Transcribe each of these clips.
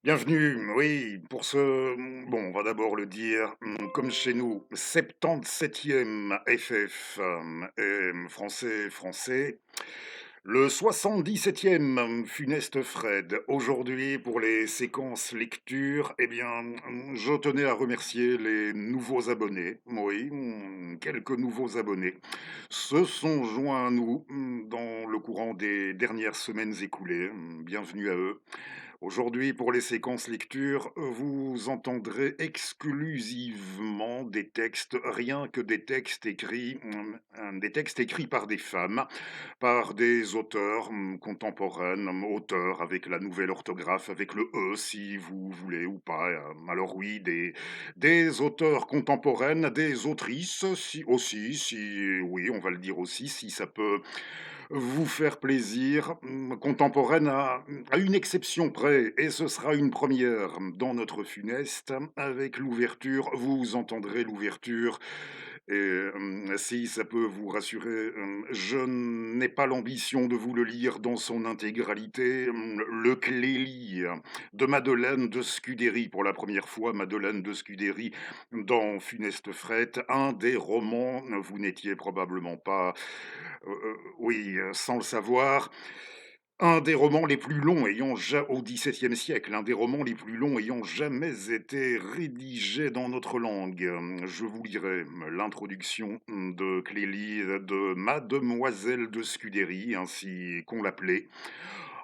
Bienvenue, oui, pour ce bon, on va d'abord le dire, comme chez nous, 77e FF, français, le 77e funeste Fred. Aujourd'hui, pour les séquences lecture, eh bien, je tenais à remercier les nouveaux abonnés. Oui, quelques nouveaux abonnés se sont joints à nous, dans le courant des dernières semaines écoulées. Bienvenue à eux. Aujourd'hui, pour les séquences lecture, vous entendrez exclusivement des textes, rien que des textes écrits par des femmes, par des auteurs contemporaines, auteurs avec la nouvelle orthographe, avec le E si vous voulez ou pas. Alors oui, des auteurs contemporaines, des autrices si, aussi, si oui, on va le dire aussi, si ça peut vous faire plaisir, contemporaine à une exception près, et ce sera une première dans notre funeste, avec l'ouverture, vous entendrez l'ouverture, et si ça peut vous rassurer, je n'ai pas l'ambition de vous le lire dans son intégralité, le Clélie de Madeleine de Scudéry, pour la première fois, Madeleine de Scudéry dans Funeste Fret, un des romans, vous n'étiez probablement pas oui, sans le savoir, un des romans les plus longs au XVIIe siècle, un des romans les plus longs ayant jamais été rédigé dans notre langue. Je vous lirai l'introduction de Clélie de Mademoiselle de Scudéry, ainsi qu'on l'appelait.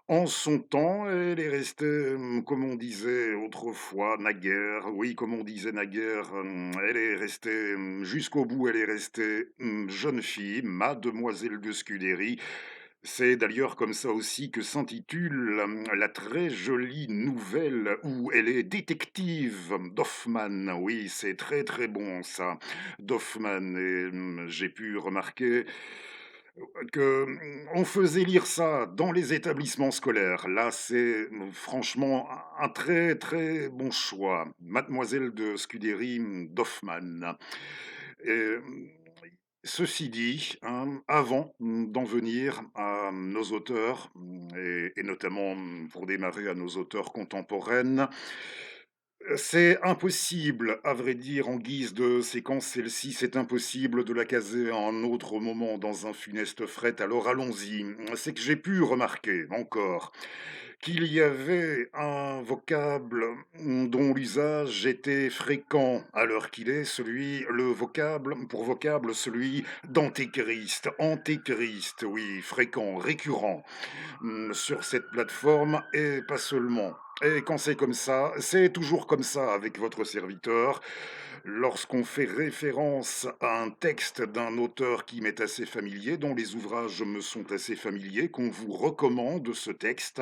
En son temps, elle est restée, comme on disait autrefois, naguère, oui, comme on disait naguère, elle est restée, jusqu'au bout, elle est restée jeune fille, Mademoiselle de Scudéry. C'est d'ailleurs comme ça aussi que s'intitule la très jolie nouvelle où elle est détective d'Hoffmann. Oui, c'est très très bon ça, d'Hoffmann. Et j'ai pu remarquer que on faisait lire ça dans les établissements scolaires. Là, c'est franchement un très très bon choix. Mademoiselle de Scudéry d'Hoffmann. Et, ceci dit, avant d'en venir à nos auteurs, et notamment pour démarrer à nos auteurs contemporaines, c'est impossible, à vrai dire, en guise de séquence, celle-ci, c'est impossible de la caser à un autre moment dans un funeste fret, alors allons-y. C'est que j'ai pu remarquer, encore, qu'il y avait un vocable dont l'usage était fréquent à l'heure qu'il est, pour vocable, celui d'antéchrist. Antéchrist, oui, fréquent, récurrent sur cette plateforme et pas seulement. Et quand c'est comme ça, c'est toujours comme ça avec votre serviteur. Lorsqu'on fait référence à un texte d'un auteur qui m'est assez familier, dont les ouvrages me sont assez familiers, qu'on vous recommande ce texte,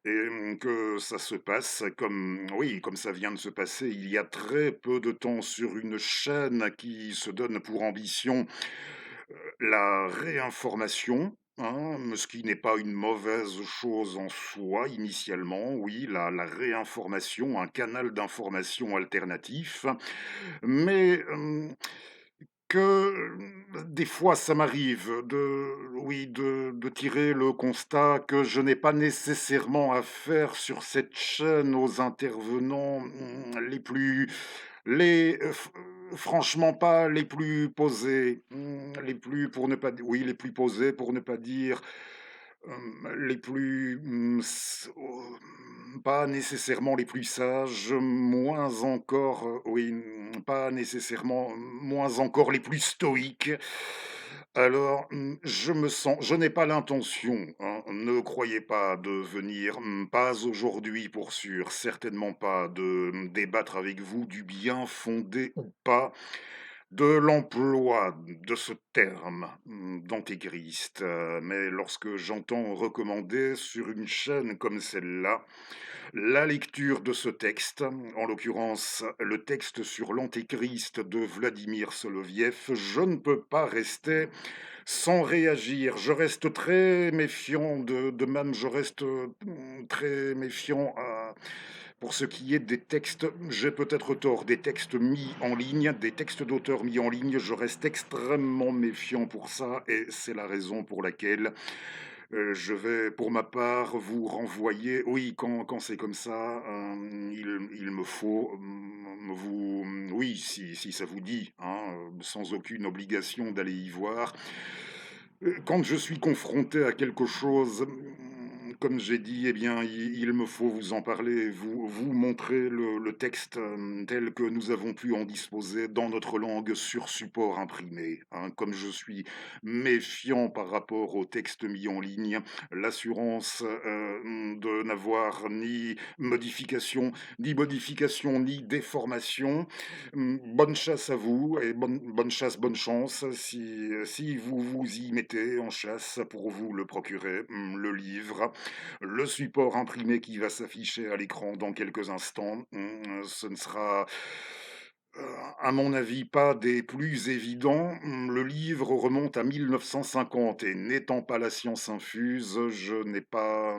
et que ça se passe comme, oui, comme ça vient de se passer il y a très peu de temps sur une chaîne qui se donne pour ambition la réinformation, ce qui n'est pas une mauvaise chose en soi initialement, oui, la réinformation, un canal d'information alternatif, mais que des fois ça m'arrive de tirer le constat que je n'ai pas nécessairement affaire sur cette chaîne aux intervenants franchement pas les plus posés, les plus pour ne pas di oui, les plus posés pour ne pas dire, les plus, pas nécessairement les plus sages, moins encore, oui, pas nécessairement, moins encore les plus stoïques. Alors, je n'ai pas l'intention, ne croyez pas, de venir, pas aujourd'hui pour sûr, certainement pas, de, débattre avec vous du bien fondé ou pas de l'emploi de ce terme, d'antéchrist, mais lorsque j'entends recommander sur une chaîne comme celle-là, la lecture de ce texte, en l'occurrence le texte sur l'antéchrist de Vladimir Soloviev, je ne peux pas rester sans réagir. Je reste très méfiant de même, je reste, très méfiant pour ce qui est des textes, j'ai peut-être tort, des textes mis en ligne, des textes d'auteurs mis en ligne, je reste extrêmement méfiant pour ça et c'est la raison pour laquelle Je vais pour ma part vous renvoyer oui, quand c'est comme ça, il me faut, vous oui, si ça vous dit, hein, sans aucune obligation d'aller y voir. Quand je suis confronté à quelque chose, comme j'ai dit, eh bien, il me faut vous en parler, vous montrer le texte, tel que nous avons pu en disposer dans notre langue sur support imprimé, hein. Comme je suis méfiant par rapport au texte mis en ligne, l'assurance, de n'avoir ni modification, ni déformation. Bonne chasse à vous et bonne chasse, bonne chance si vous vous y mettez en chasse pour vous le procurer, le livre, le support imprimé qui va s'afficher à l'écran dans quelques instants. Ce ne sera, à mon avis, pas des plus évidents. Le livre remonte à 1950 et n'étant pas la science infuse, je n'ai pas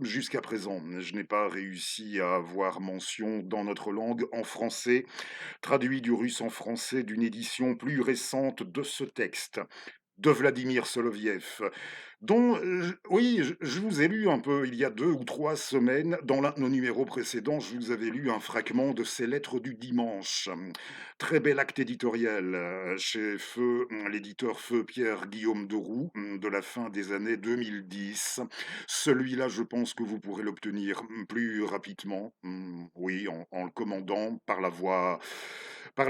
jusqu'à présent, je n'ai pas réussi à avoir mention dans notre langue en français traduit du russe en français d'une édition plus récente de ce texte, de Vladimir Soloviev, dont, oui, je vous ai lu un peu il y a 2 ou 3 semaines, dans l'un de nos numéros précédents, je vous avais lu un fragment de ses lettres du dimanche. Très bel acte éditorial, chez l'éditeur Feu Pierre Guillaume de Roux, de la fin des années 2010. Celui-là, je pense que vous pourrez l'obtenir, plus rapidement, oui, en le commandant par la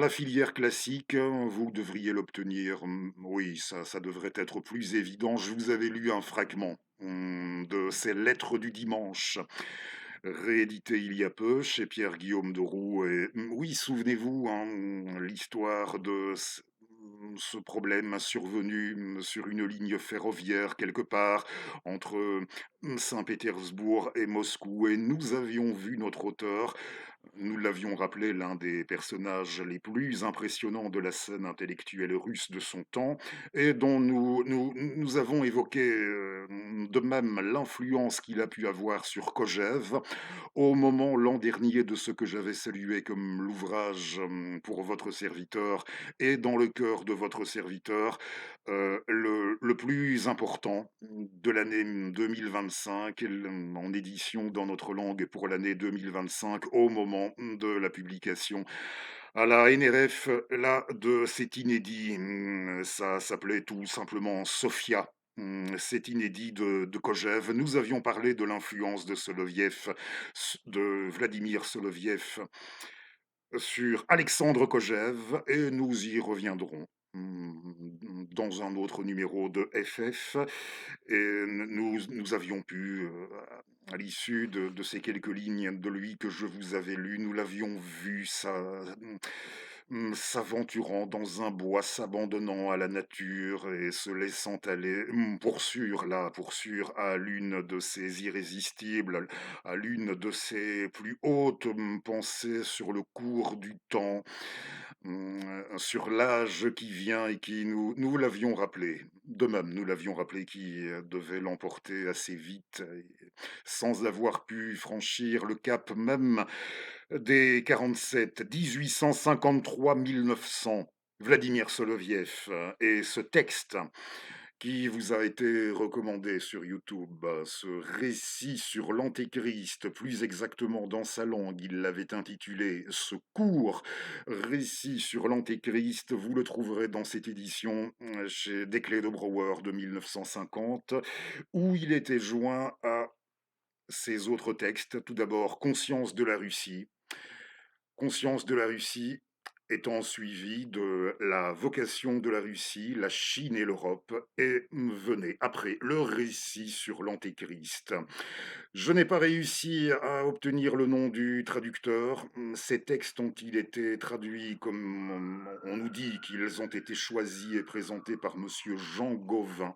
filière classique, vous devriez l'obtenir, oui, ça devrait être plus évident. Je vous avais lu un fragment, de ces lettres du dimanche, réédité il y a peu chez Pierre-Guillaume de Roux et oui, souvenez-vous, hein, l'histoire de ce problème survenu, sur une ligne ferroviaire quelque part entre, Saint-Pétersbourg et Moscou et nous avions vu notre auteur, nous l'avions rappelé, l'un des personnages les plus impressionnants de la scène intellectuelle russe de son temps et dont nous avons évoqué, de même l'influence qu'il a pu avoir sur Kojève au moment l'an dernier de ce que j'avais salué comme l'ouvrage, pour votre serviteur et dans le cœur de votre serviteur, le plus important de l'année 2025, en édition dans notre langue pour l'année 2025 au moment de la publication à la NRF, là, de cet inédit. Ça s'appelait tout simplement Sofia. Cet inédit de Kojève. Nous avions parlé de l'influence de Soloviev, de Vladimir Soloviev sur Alexandre Kojève et nous y reviendrons dans un autre numéro de FF. Et nous avions pu, à l'issue de ces quelques lignes de lui que je vous avais lues, nous l'avions vu s'aventurant dans un bois, s'abandonnant à la nature et se laissant aller, pour sûr, à l'une de ses irrésistibles, à l'une de ses plus hautes pensées sur le cours du temps, sur l'âge qui vient et qui nous l'avions rappelé. De même, nous l'avions rappelé qui devait l'emporter assez vite, et sans avoir pu franchir le cap même des 47, 1853-1900. Vladimir Soloviev et ce texte qui vous a été recommandé sur YouTube, ce récit sur l'Antéchrist, plus exactement dans sa langue, il l'avait intitulé ce court récit sur l'Antéchrist, vous le trouverez dans cette édition chez Desclés de Brouwer de 1950, où il était joint à ces autres textes. Tout d'abord, Conscience de la Russie. Conscience de la Russie étant suivi de la vocation de la Russie, la Chine et l'Europe, et venait après le récit sur l'Antéchrist. Je n'ai pas réussi à obtenir le nom du traducteur. Ces textes ont-ils été traduits comme on nous dit qu'ils ont été choisis et présentés par monsieur Jean Gauvin?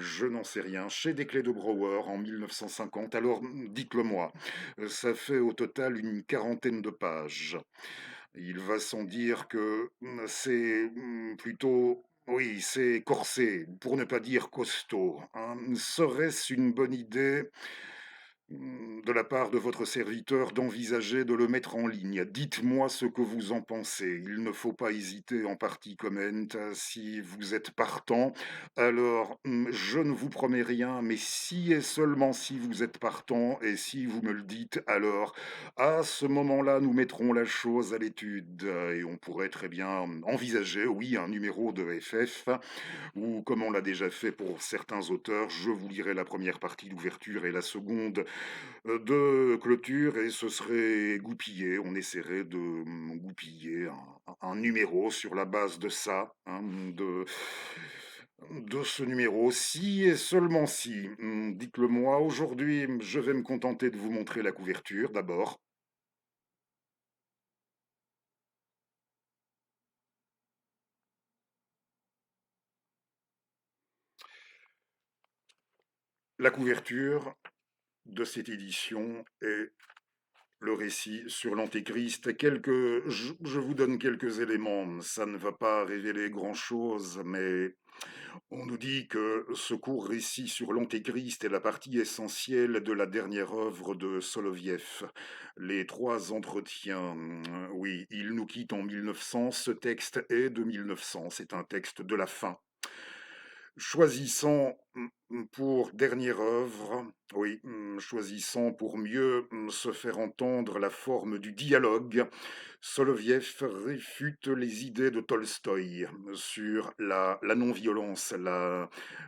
Je n'en sais rien. Chez Desclés de Brouwer en 1950. Alors dites-le moi. Ça fait au total une quarantaine de pages. Il va sans dire que c'est plutôt, oui, c'est corsé, pour ne pas dire costaud, hein. Serait-ce une bonne idée? de la part de votre serviteur d'envisager de le mettre en ligne. Dites-moi ce que vous en pensez. Il ne faut pas hésiter en partie comment. Si vous êtes partant, alors je ne vous promets rien, mais si et seulement si vous êtes partant et si vous me le dites, alors à ce moment-là, nous mettrons la chose à l'étude et on pourrait très bien envisager, oui, un numéro de FF ou comme on l'a déjà fait pour certains auteurs, je vous lirai la première partie d'ouverture et la seconde de clôture et ce serait goupillé. On essaierait de goupiller un numéro sur la base de ça, hein, de ce numéro. Si et seulement si, dites-le moi. Aujourd'hui, je vais me contenter de vous montrer la couverture d'abord. La couverture de cette édition est le récit sur l'Antéchrist. Je vous donne quelques éléments. Ça ne va pas révéler grand-chose, mais on nous dit que ce court récit sur l'Antéchrist est la partie essentielle de la dernière œuvre de Soloviev. Les trois entretiens. Oui, il nous quitte en 1900. Ce texte est de 1900. C'est un texte de la fin. Choisissant pour dernière œuvre, oui, choisissant pour mieux se faire entendre la forme du dialogue, Soloviev réfute les idées de Tolstoï sur la non-violence,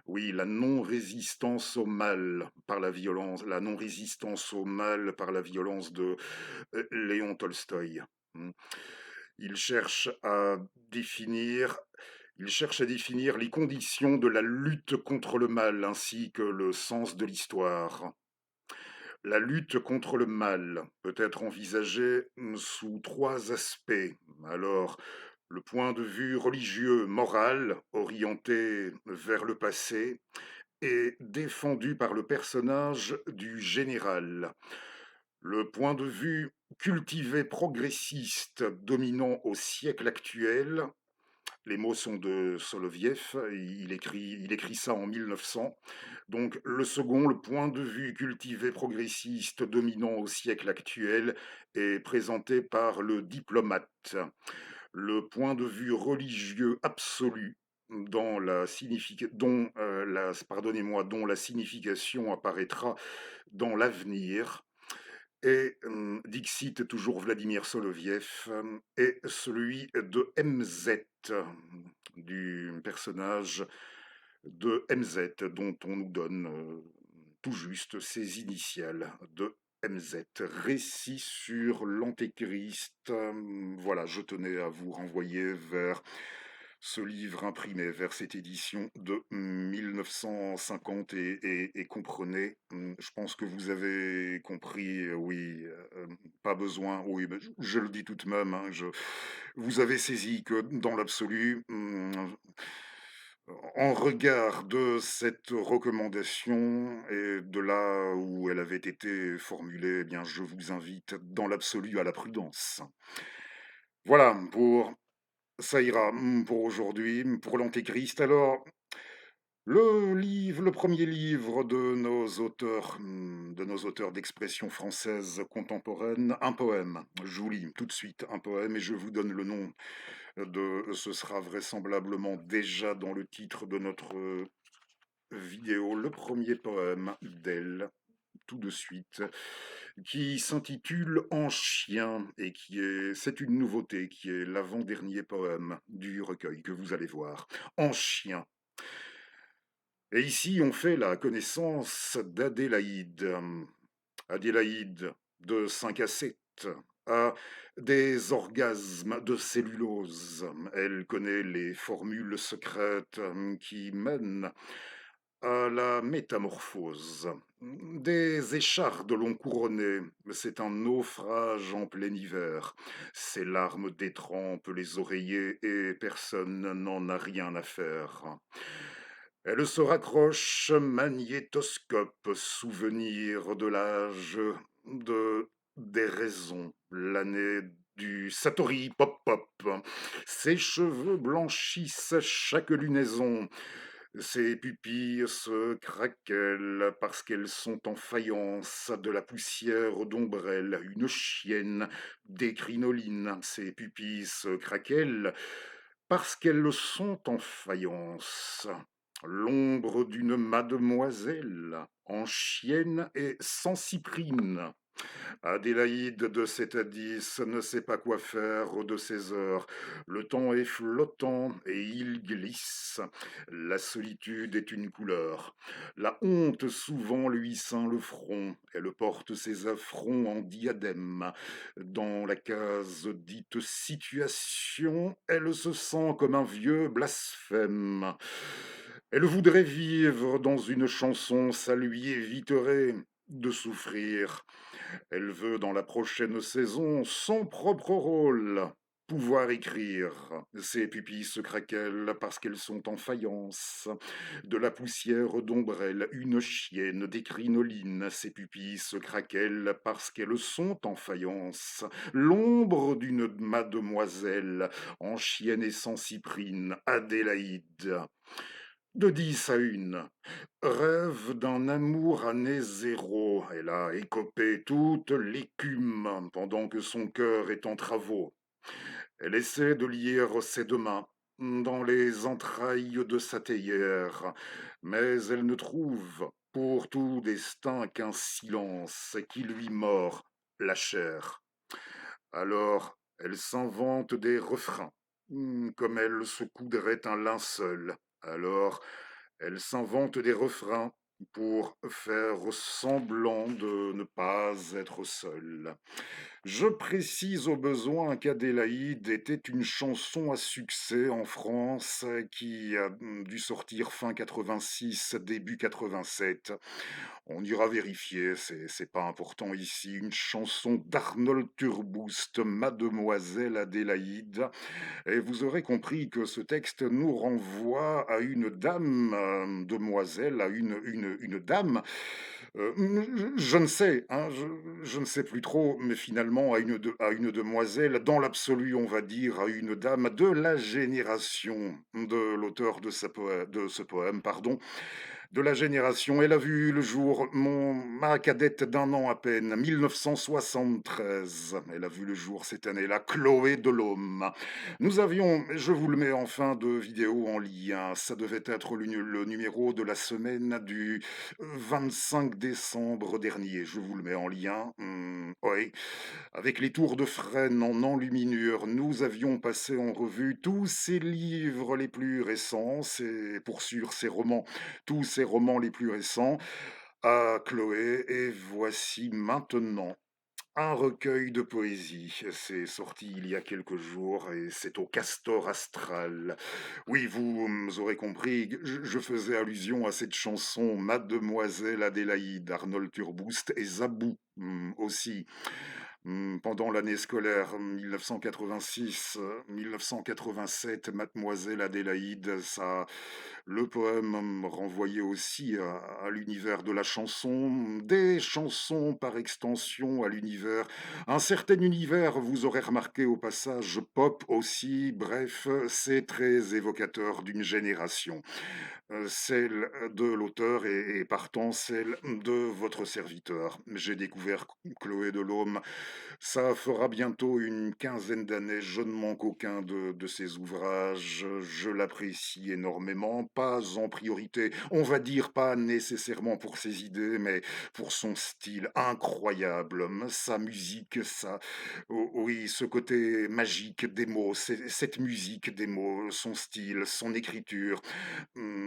oui, la non-résistance au mal par la violence, la non-résistance au mal par la violence de Léon Tolstoï. Mm. Il cherche à définir il cherche à définir les conditions de la lutte contre le mal ainsi que le sens de l'histoire. La lutte contre le mal peut être envisagée sous trois aspects. Alors, le point de vue religieux, moral, orienté vers le passé, est défendu par le personnage du général. Le point de vue cultivé progressiste dominant au siècle actuel, les mots sont de Soloviev, il écrit ça en 1900. Donc le second, le point de vue cultivé progressiste dominant au siècle actuel, est présenté par le diplomate. Le point de vue religieux absolu dont la signification apparaîtra dans l'avenir et dixit toujours Vladimir Soloviev, est celui de MZ, du personnage de MZ, dont on nous donne tout juste ses initiales de MZ. Récit sur l'Antéchrist. Voilà, je tenais à vous renvoyer vers ce livre imprimé, vers cette édition de 1950 et comprenez, je pense que vous avez compris, oui, pas besoin, oui, mais je le dis tout de même, hein, vous avez saisi que dans l'absolu, en regard de cette recommandation et de là où elle avait été formulée, eh bien, je vous invite dans l'absolu à la prudence. Voilà, ça ira pour aujourd'hui, pour l'Antéchrist. Alors, le premier livre de nos auteurs d'expression française contemporaine, un poème. Je vous lis tout de suite un poème et je vous donne le nom ce sera vraisemblablement déjà dans le titre de notre vidéo, le premier poème d'elle, tout de suite, qui s'intitule En chien et c'est une nouveauté, qui est l'avant-dernier poème du recueil que vous allez voir. En chien. Et ici, on fait la connaissance d'Adélaïde. Adélaïde de 5 à 7 a des orgasmes de cellulose. Elle connaît les formules secrètes qui mènent à la métamorphose. Des échardes l'ont couronnée, c'est un naufrage en plein hiver. Ses larmes détrempent les oreillers et personne n'en a rien à faire. Elle se raccroche magnétoscope, souvenir de l'âge des raisons, l'année du Satori Pop Pop. Ses cheveux blanchissent chaque lunaison. Ses pupilles se craquellent parce qu'elles sont en faïence, de la poussière d'ombrelle, une chienne, des crinolines. Ses pupilles se craquellent parce qu'elles sont en faïence. L'ombre d'une mademoiselle, en chienne et sans cyprine. Adélaïde de 7 à 10 ne sait pas quoi faire de ses heures. Le temps est flottant et il glisse. La solitude est une couleur. La honte souvent lui ceint le front. Elle porte ses affronts en diadème. Dans la case dite situation, elle se sent comme un vieux blasphème. Elle voudrait vivre dans une chanson, ça lui éviterait de souffrir. Elle veut, dans la prochaine saison, son propre rôle. Pouvoir écrire. Ses pupilles se craquellent parce qu'elles sont en faïence. De la poussière d'ombrelle, une chienne, des crinolines. Ses pupilles se craquellent parce qu'elles sont en faïence. L'ombre d'une mademoiselle, en chienne et sans cyprine, Adélaïde. De 10 à 1. Rêve d'un amour année zéro. Elle a écopé toute l'écume pendant que son cœur est en travaux. Elle essaie de lire ses deux mains dans les entrailles de sa théière, mais elle ne trouve pour tout destin qu'un silence qui lui mord la chair. Alors, elle s'invente des refrains, comme elle se coudrait un linceul. Alors, elle s'invente des refrains pour faire semblant de ne pas être seule. Je précise au besoin qu'Adélaïde était une chanson à succès en France qui a dû sortir fin 86, début 87. On ira vérifier, c'est pas important ici. Une chanson d'Arnold Turboust, Mademoiselle Adélaïde. Et vous aurez compris que ce texte nous renvoie à une dame, demoiselle, à une dame. Je ne sais, hein, je ne sais plus trop, mais finalement à une demoiselle, dans l'absolu, on va dire, à une dame de la génération de l'auteur de ce poème, pardon, de la génération. Elle a vu le jour, ma cadette d'un an à peine, 1973. Elle a vu le jour cette année-là, Chloé Delhomme. Nous avions, je vous le mets en fin de vidéo en lien, ça devait être le numéro de la semaine du 25 décembre dernier. Je vous le mets en lien. Oui, avec les tours de Fresnes en enluminure, nous avions passé en revue tous ces livres les plus récents, pour sûr ces romans, tous ces romans les plus récents, à Chloé. Et voici maintenant un recueil de poésie. C'est sorti il y a quelques jours et c'est au Castor Astral. Oui, vous aurez compris, je faisais allusion à cette chanson Mademoiselle Adélaïde, Arnold Turboust et Zabou aussi. Pendant l'année scolaire 1986-1987, Mademoiselle Adélaïde, ça, le poème renvoyait aussi à l'univers de la chanson, des chansons par extension à l'univers, un certain univers, vous aurez remarqué au passage, pop aussi, bref, c'est très évocateur d'une génération, celle de l'auteur et partant celle de votre serviteur. J'ai découvert Chloé Delhomme, ça fera bientôt une quinzaine d'années, je ne manque aucun de ses ouvrages, je l'apprécie énormément, pas en priorité, on va dire pas nécessairement pour ses idées, mais pour son style incroyable, sa musique, oui, ce côté magique des mots, cette musique des mots, son style, son écriture,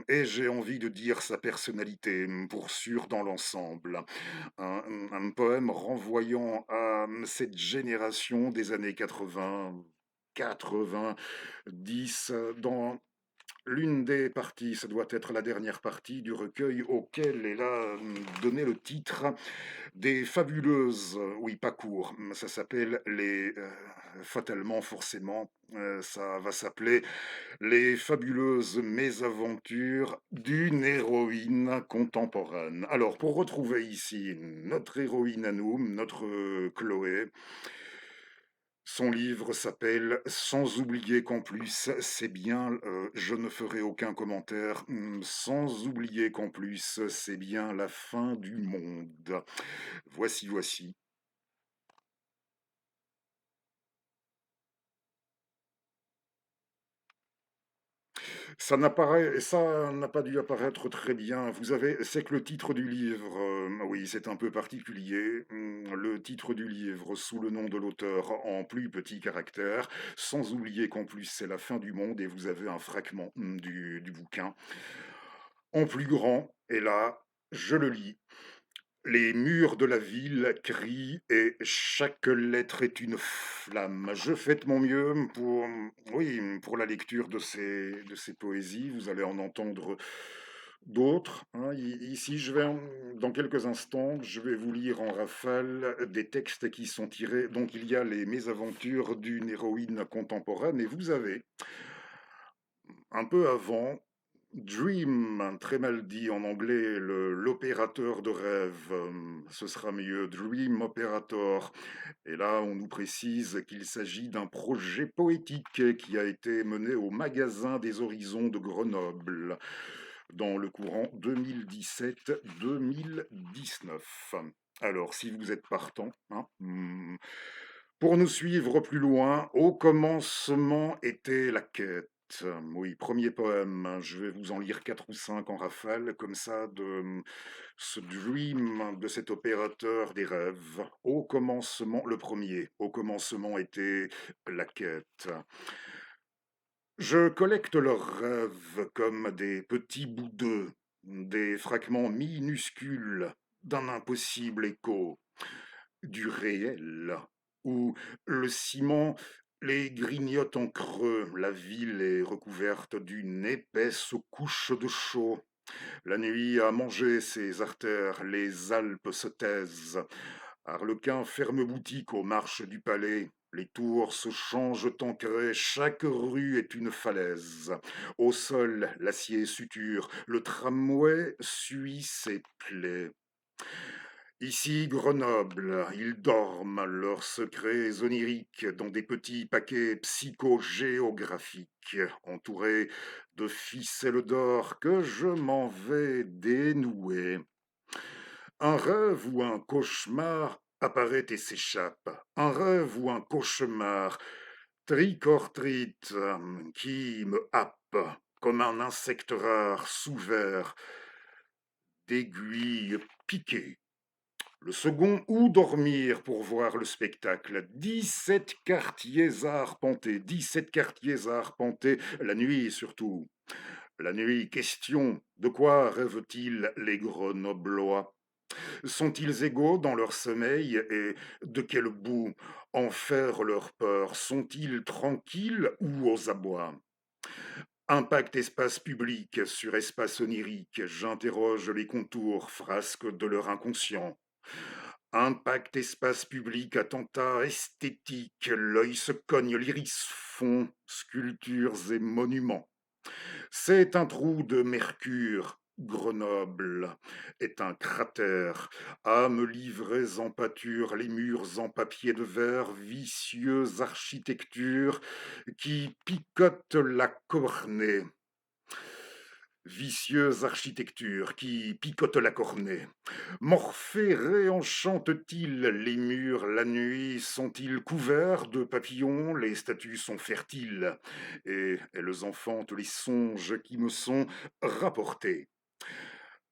et j'ai envie de dire sa personnalité, pour sûr dans l'ensemble. Un poème renvoyant à cette génération des années 80, 90, dans l'une des parties, ça doit être la dernière partie du recueil auquel elle a donné le titre des fabuleuses, oui, pas court, ça s'appelle fatalement, forcément, ça va s'appeler les fabuleuses mésaventures d'une héroïne contemporaine. Alors, pour retrouver ici notre héroïne à nous, notre Chloé, Son livre s'appelle «Sans oublier qu'en plus c'est bien, je ne ferai aucun commentaire, sans oublier qu'en plus c'est bien la fin du monde». Voici, voici. Ça n'a pas dû apparaître très bien. Vous avez c'est que le titre du livre, oui, c'est un peu particulier. Le titre du livre sous le nom de l'auteur en plus petits caractères, sans oublier qu'en plus c'est la fin du monde et vous avez un fragment, du bouquin en plus grand et là, je le lis. Les murs de la ville crient et chaque lettre est une flamme. Je fais de mon mieux pour, oui, pour la lecture de ces poésies. Vous allez en entendre d'autres, hein. Ici, dans quelques instants, je vais vous lire en rafale des textes qui sont tirés. Donc, il y a les mésaventures d'une héroïne contemporaine et vous avez un peu avant, Dream, très mal dit en anglais, l'opérateur de rêve, ce sera mieux, Dream Operator. Et là, on nous précise qu'il s'agit d'un projet poétique qui a été mené au Magasin des Horizons de Grenoble dans le courant 2017-2019. Alors, si vous êtes partant, hein, pour nous suivre plus loin, au commencement était la quête. Oui, premier poème. Je vais vous en lire quatre ou cinq en rafale, comme ça, de ce dream de cet opérateur des rêves. Au commencement, le premier. Au commencement était la quête. Je collecte leurs rêves comme des petits bouts d'eux, des fragments minuscules d'un impossible écho du réel, où le ciment les grignote en creux, la ville est recouverte d'une épaisse couche de chaux. La nuit a mangé ses artères, les Alpes se taisent. Arlequin ferme boutique aux marches du palais. Les tours se changent en craie, chaque rue est une falaise. Au sol, l'acier suture, le tramway suit ses plaies. Ici, Grenoble, ils dorment leurs secrets oniriques dans des petits paquets psychogéographiques, entourés de ficelles d'or que je m'en vais dénouer. Un rêve ou un cauchemar apparaît et s'échappe. Un rêve ou un cauchemar, trick or treat, qui me happe comme un insecte rare sous verre d'aiguilles piquées. Le second, où dormir pour voir le spectacle? 17 quartiers à arpenter, 17 quartiers à arpenter, la nuit surtout. La nuit, question, de quoi rêvent-ils les Grenoblois? Sont-ils égaux dans leur sommeil et de quel bout en faire leur peur? Sont-ils tranquilles ou aux abois? Impact espace public sur espace onirique, j'interroge les contours frasques de leur inconscient. Impact espace public, attentat esthétique, l'œil se cogne, l'iris fond, sculptures et monuments. C'est un trou de mercure. Grenoble est un cratère. Âmes livrées en pâture, les murs en papier de verre, vicieuse architecture qui picote la cornée. Vicieuse architecture qui picote la cornée. Morphée réenchante-t-il les murs la nuit? Sont-ils couverts de papillons? Les statues sont fertiles et elles enfantent les songes qui me sont rapportés.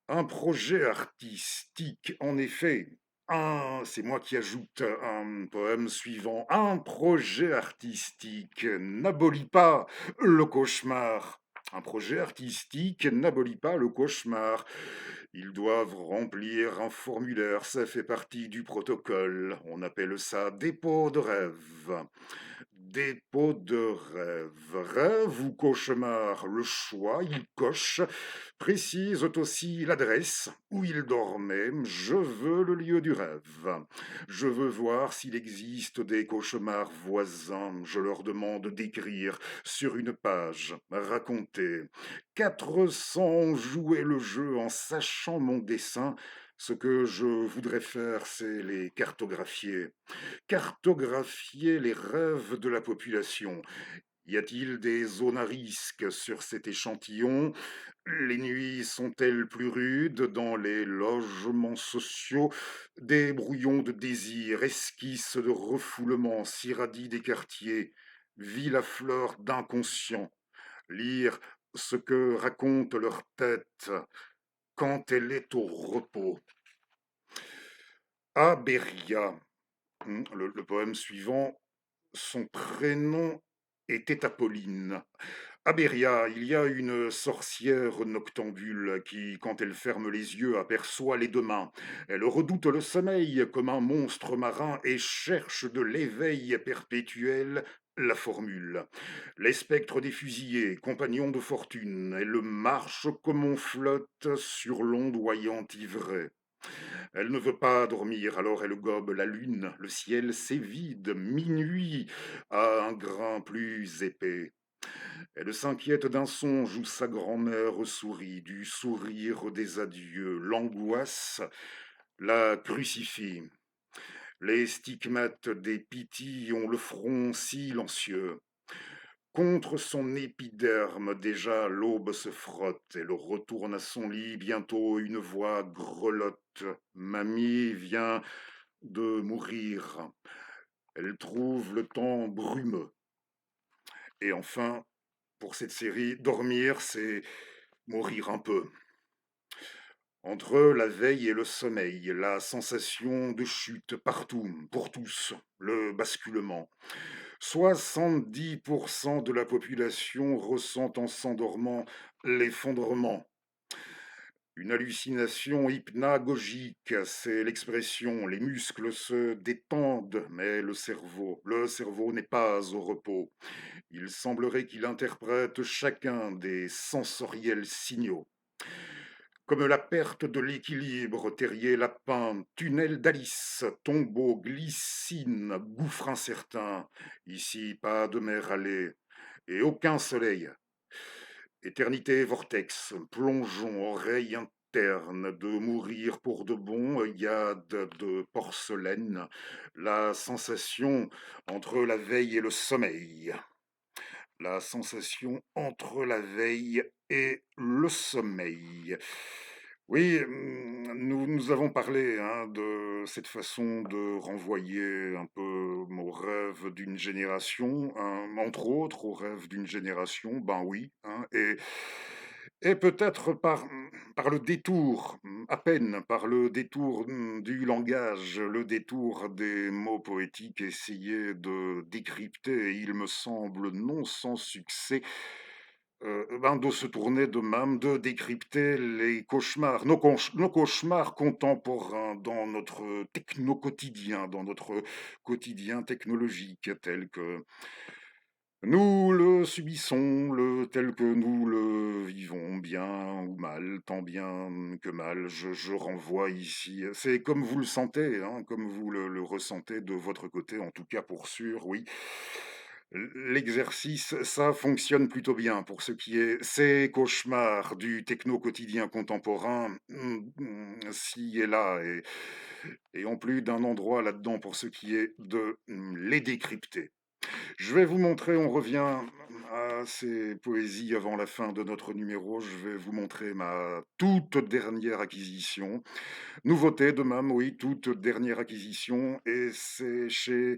Un projet artistique, en effet. C'est moi qui ajoute un poème suivant. Un projet artistique n'abolit pas le cauchemar. Un projet artistique n'abolit pas le cauchemar. Ils doivent remplir un formulaire, ça fait partie du protocole. On appelle ça dépôt de rêve. Dépôt de rêve. Rêve ou cauchemar, le choix, il coche, précise aussi l'adresse où il dormait. Je veux le lieu du rêve. Je veux voir s'il existe des cauchemars voisins. Je leur demande d'écrire sur une page, raconter. 400 ont joué le jeu en sachant mon dessin. Ce que je voudrais faire, c'est les cartographier. Cartographier les rêves de la population. Y a-t-il des zones à risque sur cet échantillon? Les nuits sont-elles plus rudes dans les logements sociaux? Des brouillons de désir, esquisses de refoulement s'irradient des quartiers. Ville à fleur d'inconscient. Lire ce que raconte leur tête quand elle est au repos. Aberia, le poème suivant, son prénom était Apolline. À Beria, il y a une sorcière noctambule qui, quand elle ferme les yeux, aperçoit les deux mains. Elle redoute le sommeil comme un monstre marin et cherche de l'éveil perpétuel la formule. Les spectres des fusillés, compagnons de fortune, elle marche comme on flotte sur l'ondoyant ivrée. Elle ne veut pas dormir, alors elle gobe la lune, le ciel s'évide, minuit a un grain plus épais. Elle s'inquiète d'un songe où sa grand-mère sourit, du sourire des adieux. L'angoisse la crucifie. Les stigmates des pythis ont le front silencieux. Contre son épiderme, déjà l'aube se frotte. Elle retourne à son lit, bientôt une voix grelotte. Mamie vient de mourir. Elle trouve le temps brumeux. Et enfin, pour cette série, dormir, c'est mourir un peu. Entre la veille et le sommeil, la sensation de chute partout, pour tous, le basculement. 70% de la population ressent en s'endormant l'effondrement. Une hallucination hypnagogique, c'est l'expression. Les muscles se détendent, mais le cerveau n'est pas au repos. Il semblerait qu'il interprète chacun des sensoriels signaux. Comme la perte de l'équilibre, terrier lapin, tunnel d'Alice, tombeau, glycine, gouffre incertain. Ici, pas de mer allée et aucun soleil. Éternité vortex, plongeon, oreille interne, de mourir pour de bon, œillade de porcelaine, la sensation entre la veille et le sommeil. La sensation entre la veille et le sommeil. Oui, nous avons parlé hein, de cette façon de renvoyer un peu aux rêves d'une génération, hein, entre autres aux rêves d'une génération, ben oui, hein, et peut-être par le détour, à peine par le détour du langage, le détour des mots poétiques, essayer de décrypter, et il me semble non sans succès, ben, de se tourner de même, de décrypter les cauchemars, nos cauchemars contemporains dans notre techno-quotidien, dans notre quotidien technologique tel que nous le subissons, tel que nous le vivons, bien ou mal, tant bien que mal. Je renvoie ici, c'est comme vous le sentez, hein, comme vous le ressentez de votre côté, en tout cas pour sûr, oui. L'exercice, ça fonctionne plutôt bien pour ce qui est ces cauchemars du techno quotidien contemporain, ci et là, et en plus d'un endroit là-dedans pour ce qui est de les décrypter. Je vais vous montrer, on revient à ces poésies avant la fin de notre numéro. Je vais vous montrer ma toute dernière acquisition. Nouveauté de même, oui, toute dernière acquisition. Et c'est chez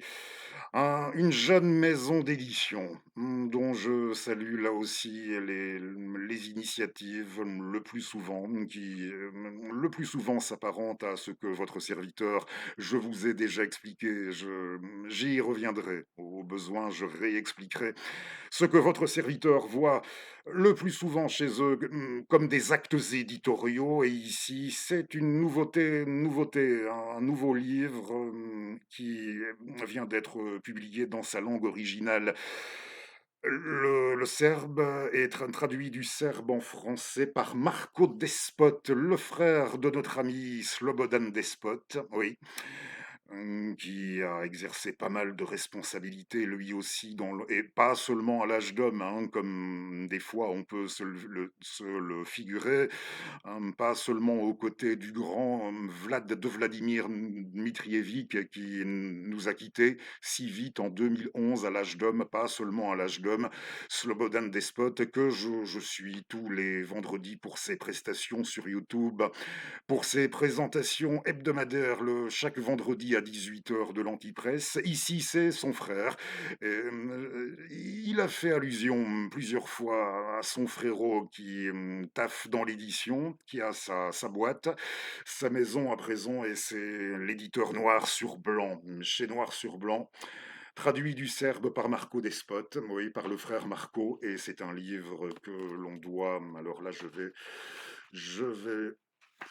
une jeune maison d'édition dont je salue là aussi les initiatives le plus souvent, qui le plus souvent s'apparentent à ce que votre serviteur, je vous ai déjà expliqué. J'y reviendrai. Au besoin, je réexpliquerai ce que votre serviteur voit le plus souvent chez eux comme des actes éditoriaux. Et ici, c'est une nouveauté, un nouveau livre qui vient d'être publié dans sa langue originale. Le serbe est traduit du serbe en français par Marco Despot, le frère de notre ami Slobodan Despot. Oui, qui a exercé pas mal de responsabilités lui aussi dans le et pas seulement à l'âge d'homme, hein, comme des fois on peut se le figurer, pas seulement aux côtés du grand Vladimir Dmitrievitch qui nous a quittés si vite en 2011 à l'âge d'homme, pas seulement à l'âge d'homme. Slobodan Despot, que je suis tous les vendredis pour ses prestations sur YouTube, pour ses présentations hebdomadaires chaque vendredi à 18 h de l'Antipresse. Ici, c'est son frère. Il a fait allusion plusieurs fois à son frérot qui taffe dans l'édition, qui a sa boîte, sa maison à présent, et c'est l'éditeur Noir sur Blanc, chez Noir sur Blanc, traduit du serbe par Marco Despot, oui, par le frère Marco, et c'est un livre que l'on doit, alors là je vais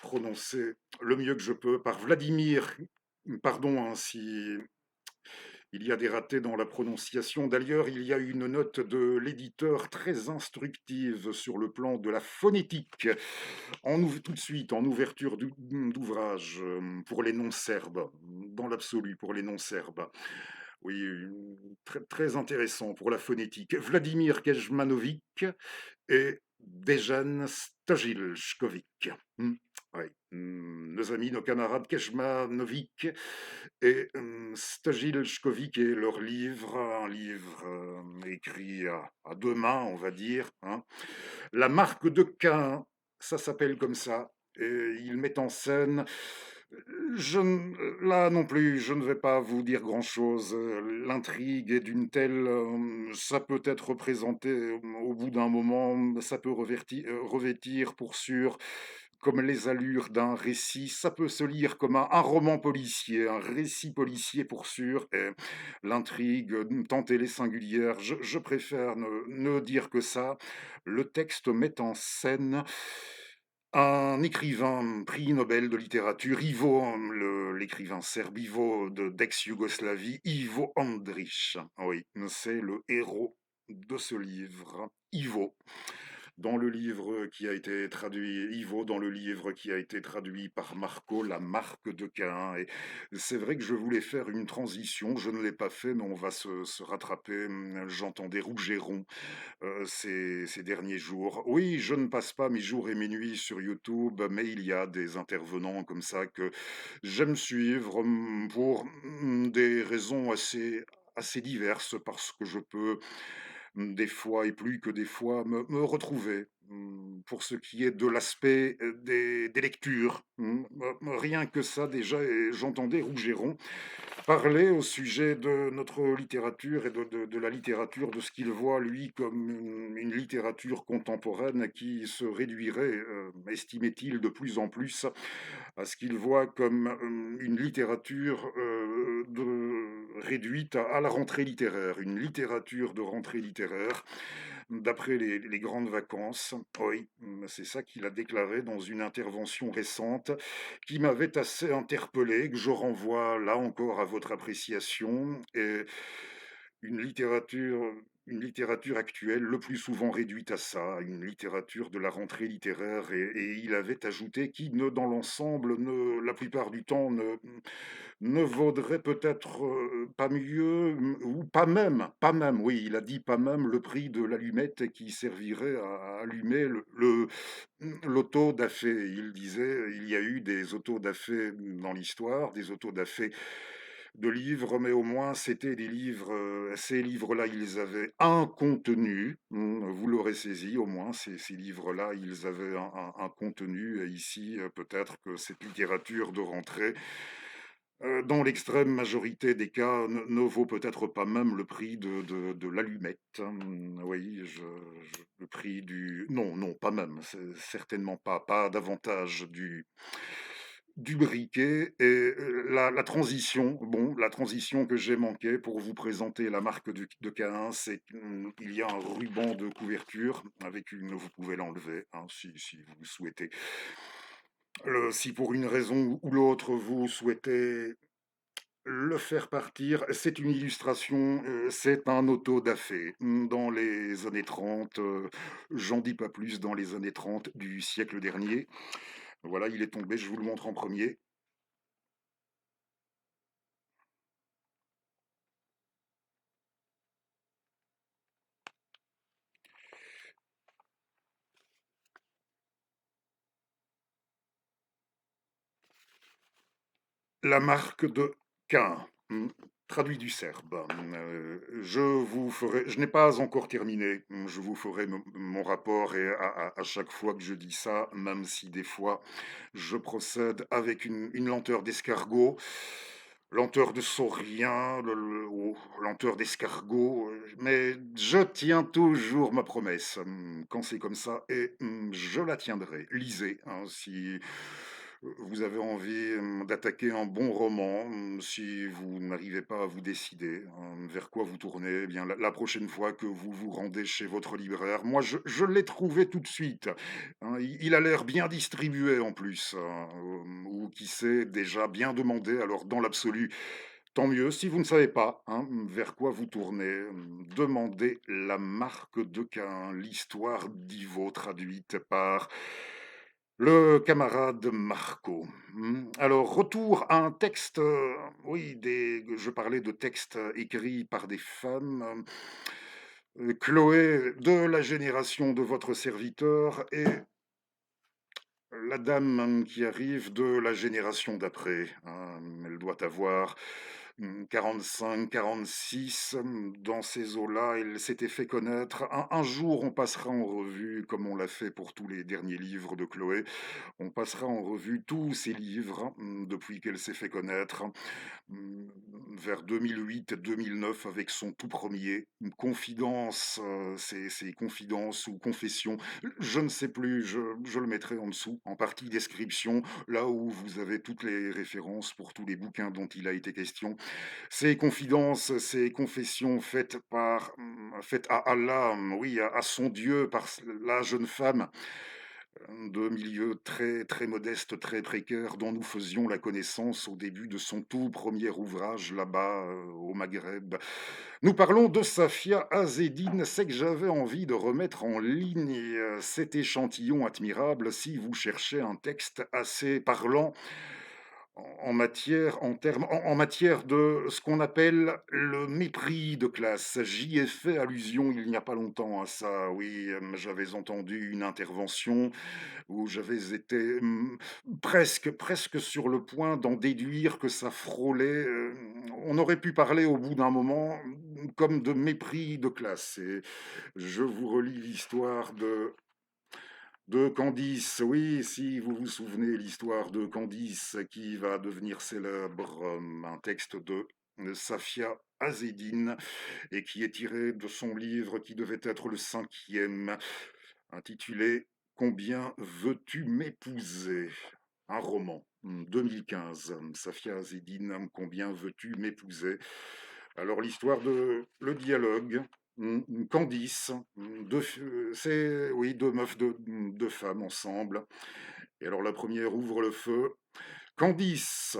prononcer le mieux que je peux, par Vladimir, pardon hein, si il y a des ratés dans la prononciation. D'ailleurs, il y a une note de l'éditeur très instructive sur le plan de la phonétique, tout de suite, en ouverture d'ouvrage, pour les non-serbes, dans l'absolu, pour les non-serbes. Oui, très, très intéressant pour la phonétique. Vladimir Kejmanovic et Dejan Stojilskovic. Ouais. Nos amis, nos camarades Kejmanovic et Stojilskovic et leur livre, un livre écrit à deux mains, on va dire, hein. La marque de Cain, ça s'appelle comme ça. Et il met en scène. Là non plus, je ne vais pas vous dire grand-chose. L'intrigue est d'une telle, ça peut être représenté au bout d'un moment, ça peut revêtir pour sûr comme les allures d'un récit, ça peut se lire comme un roman policier, un récit policier pour sûr, et l'intrigue, tant elle est singulière, je préfère ne dire que ça. Le texte met en scène un écrivain prix Nobel de littérature, l'écrivain serbe Ivo d'ex-Yougoslavie, Ivo Andrić. Oui, c'est le héros de ce livre, Ivo. Dans le livre qui a été traduit, Ivo, dans le livre qui a été traduit par Marco, La marque de Caïn. Et c'est vrai que je voulais faire une transition, je ne l'ai pas fait, mais on va se rattraper. J'entendais Rougeron ces derniers jours. Oui, je ne passe pas mes jours et mes nuits sur YouTube, mais il y a des intervenants comme ça que j'aime suivre pour des raisons assez diverses, parce que je peux des fois et plus que des fois me retrouver, pour ce qui est de l'aspect des lectures. Rien que ça déjà, et j'entendais Rougeron parler au sujet de notre littérature et de la littérature, de ce qu'il voit, lui, comme une littérature contemporaine qui se réduirait, estimait-il, de plus en plus à ce qu'il voit comme une littérature réduite à la rentrée littéraire, une littérature de rentrée littéraire, d'après les grandes vacances. Oui, c'est ça qu'il a déclaré dans une intervention récente qui m'avait assez interpellé, que je renvoie là encore à votre appréciation. Et une littérature, une littérature actuelle, le plus souvent réduite à ça, une littérature de la rentrée littéraire. Et il avait ajouté qui, dans l'ensemble, la plupart du temps, ne vaudrait peut-être pas mieux, ou pas même, oui, il a dit pas même le prix de l'allumette qui servirait à allumer l'auto-da-fé. Il disait, il y a eu des auto-da-fé dans l'histoire, des auto-da-fé de livres, mais au moins c'était des livres, ces livres-là, ils avaient un contenu, vous l'aurez saisi, au moins ces livres-là, ils avaient un contenu, et ici, peut-être que cette littérature de rentrée, dans l'extrême majorité des cas, ne vaut peut-être pas même le prix de l'allumette. Oui, le prix du... Non, non, pas même, certainement pas davantage du briquet. Et la transition, bon, la transition que j'ai manqué pour vous présenter la marque de Caïn, c'est qu'il y a un ruban de couverture avec vous pouvez l'enlever, hein, si vous le souhaitez. Si pour une raison ou l'autre vous souhaitez le faire partir, c'est une illustration, c'est un auto-da-fé, dans les années 30, j'en dis pas plus, dans les années 30 du siècle dernier. Voilà, il est tombé, je vous le montre en premier. La marque de Caïn, traduit du serbe. Je n'ai pas encore terminé, je vous ferai mon rapport et à chaque fois que je dis ça, même si des fois je procède avec une lenteur d'escargot, lenteur de saurien, lenteur d'escargot, mais je tiens toujours ma promesse, quand c'est comme ça et je la tiendrai. Lisez, hein, si vous avez envie d'attaquer un bon roman, si vous n'arrivez pas à vous décider vers quoi vous tournez, eh bien la prochaine fois que vous vous rendez chez votre libraire, moi je l'ai trouvé tout de suite, hein, il a l'air bien distribué en plus, ou qui sait déjà bien demandé, alors dans l'absolu, tant mieux. Si vous ne savez pas vers quoi vous tournez, demandez La marque de Caïn, l'histoire d'Ivo traduite par le camarade Marco. Alors, retour à un texte, oui, je parlais de textes écrits par des femmes. Chloé, de la génération de votre serviteur, et la dame qui arrive de la génération d'après. Elle doit avoir 45, 46. Dans ces eaux-là, elle s'était fait connaître. Un jour, on passera en revue, comme on l'a fait pour tous les derniers livres de Chloé, on passera en revue tous ses livres depuis qu'elle s'est fait connaître, mmh, vers 2008-2009 avec son tout premier Confidence, ses confidences ou confessions, je ne sais plus, je le mettrai en dessous, en partie description, là où vous avez toutes les références pour tous les bouquins dont il a été question. Ces confidences, ces confessions faites à Allah, oui, à son Dieu, par la jeune femme de milieu très, très modeste, très précaire, dont nous faisions la connaissance au début de son tout premier ouvrage là-bas au Maghreb. Nous parlons de Safia Azedine. C'est que j'avais envie de remettre en ligne cet échantillon admirable si vous cherchez un texte assez parlant en matière de ce qu'on appelle le mépris de classe. J'y ai fait allusion il n'y a pas longtemps à ça. Oui, j'avais entendu une intervention où j'avais été presque sur le point d'en déduire que ça frôlait. On aurait pu parler au bout d'un moment comme de mépris de classe. Et je vous relis l'histoire de Candice. Oui, si vous vous souvenez, l'histoire de Candice qui va devenir célèbre, un texte de Safia Azedine et qui est tiré de son livre qui devait être le cinquième, intitulé Combien veux-tu m'épouser? Un roman, 2015. Safia Azedine, Combien veux-tu m'épouser? Alors l'histoire de le dialogue, Candice, c'est oui, deux meufs, deux femmes ensemble. Et alors la première ouvre le feu. Candice,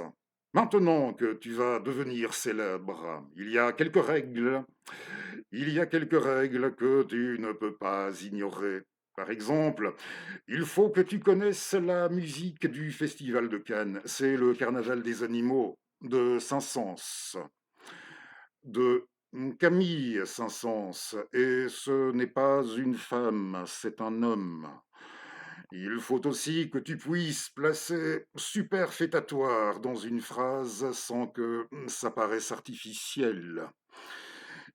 maintenant que tu vas devenir célèbre, il y a quelques règles que tu ne peux pas ignorer. Par exemple, il faut que tu connaisses la musique du Festival de Cannes. C'est le carnaval des animaux de Saint-Saëns, de Camille Saint-Saëns. Et ce n'est pas une femme, c'est un homme. Il faut aussi que tu puisses placer superfétatoire dans une phrase sans que ça paraisse artificiel.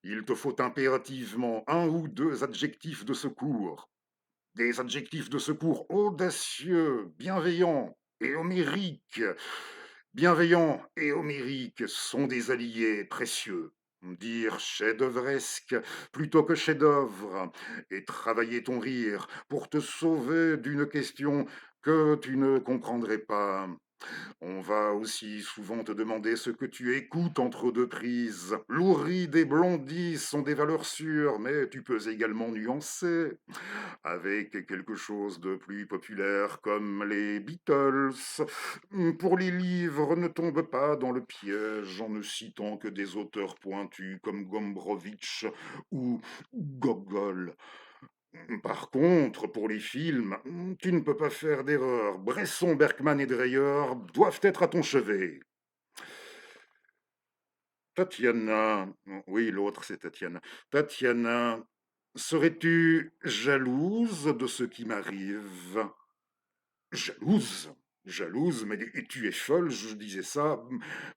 Il te faut impérativement un ou deux adjectifs de secours. Des adjectifs de secours audacieux, bienveillants et homériques. Bienveillants et homériques sont des alliés précieux. Dire chef-d'œuvresque plutôt que chef-d'œuvre et travailler ton rire pour te sauver d'une question que tu ne comprendrais pas. On va aussi souvent te demander ce que tu écoutes entre deux prises. Louride et Blondie sont des valeurs sûres, mais tu peux également nuancer avec quelque chose de plus populaire comme les Beatles. Pour les livres, ne tombe pas dans le piège en ne citant que des auteurs pointus comme Gombrowicz ou Gogol. Par contre, pour les films, tu ne peux pas faire d'erreur. Bresson, Bergman et Dreyer doivent être à ton chevet. Tatiana, oui, l'autre c'est Tatiana. Tatiana, serais-tu jalouse de ce qui m'arrive? Jalouse? Jalouse, mais tu es folle, je disais ça,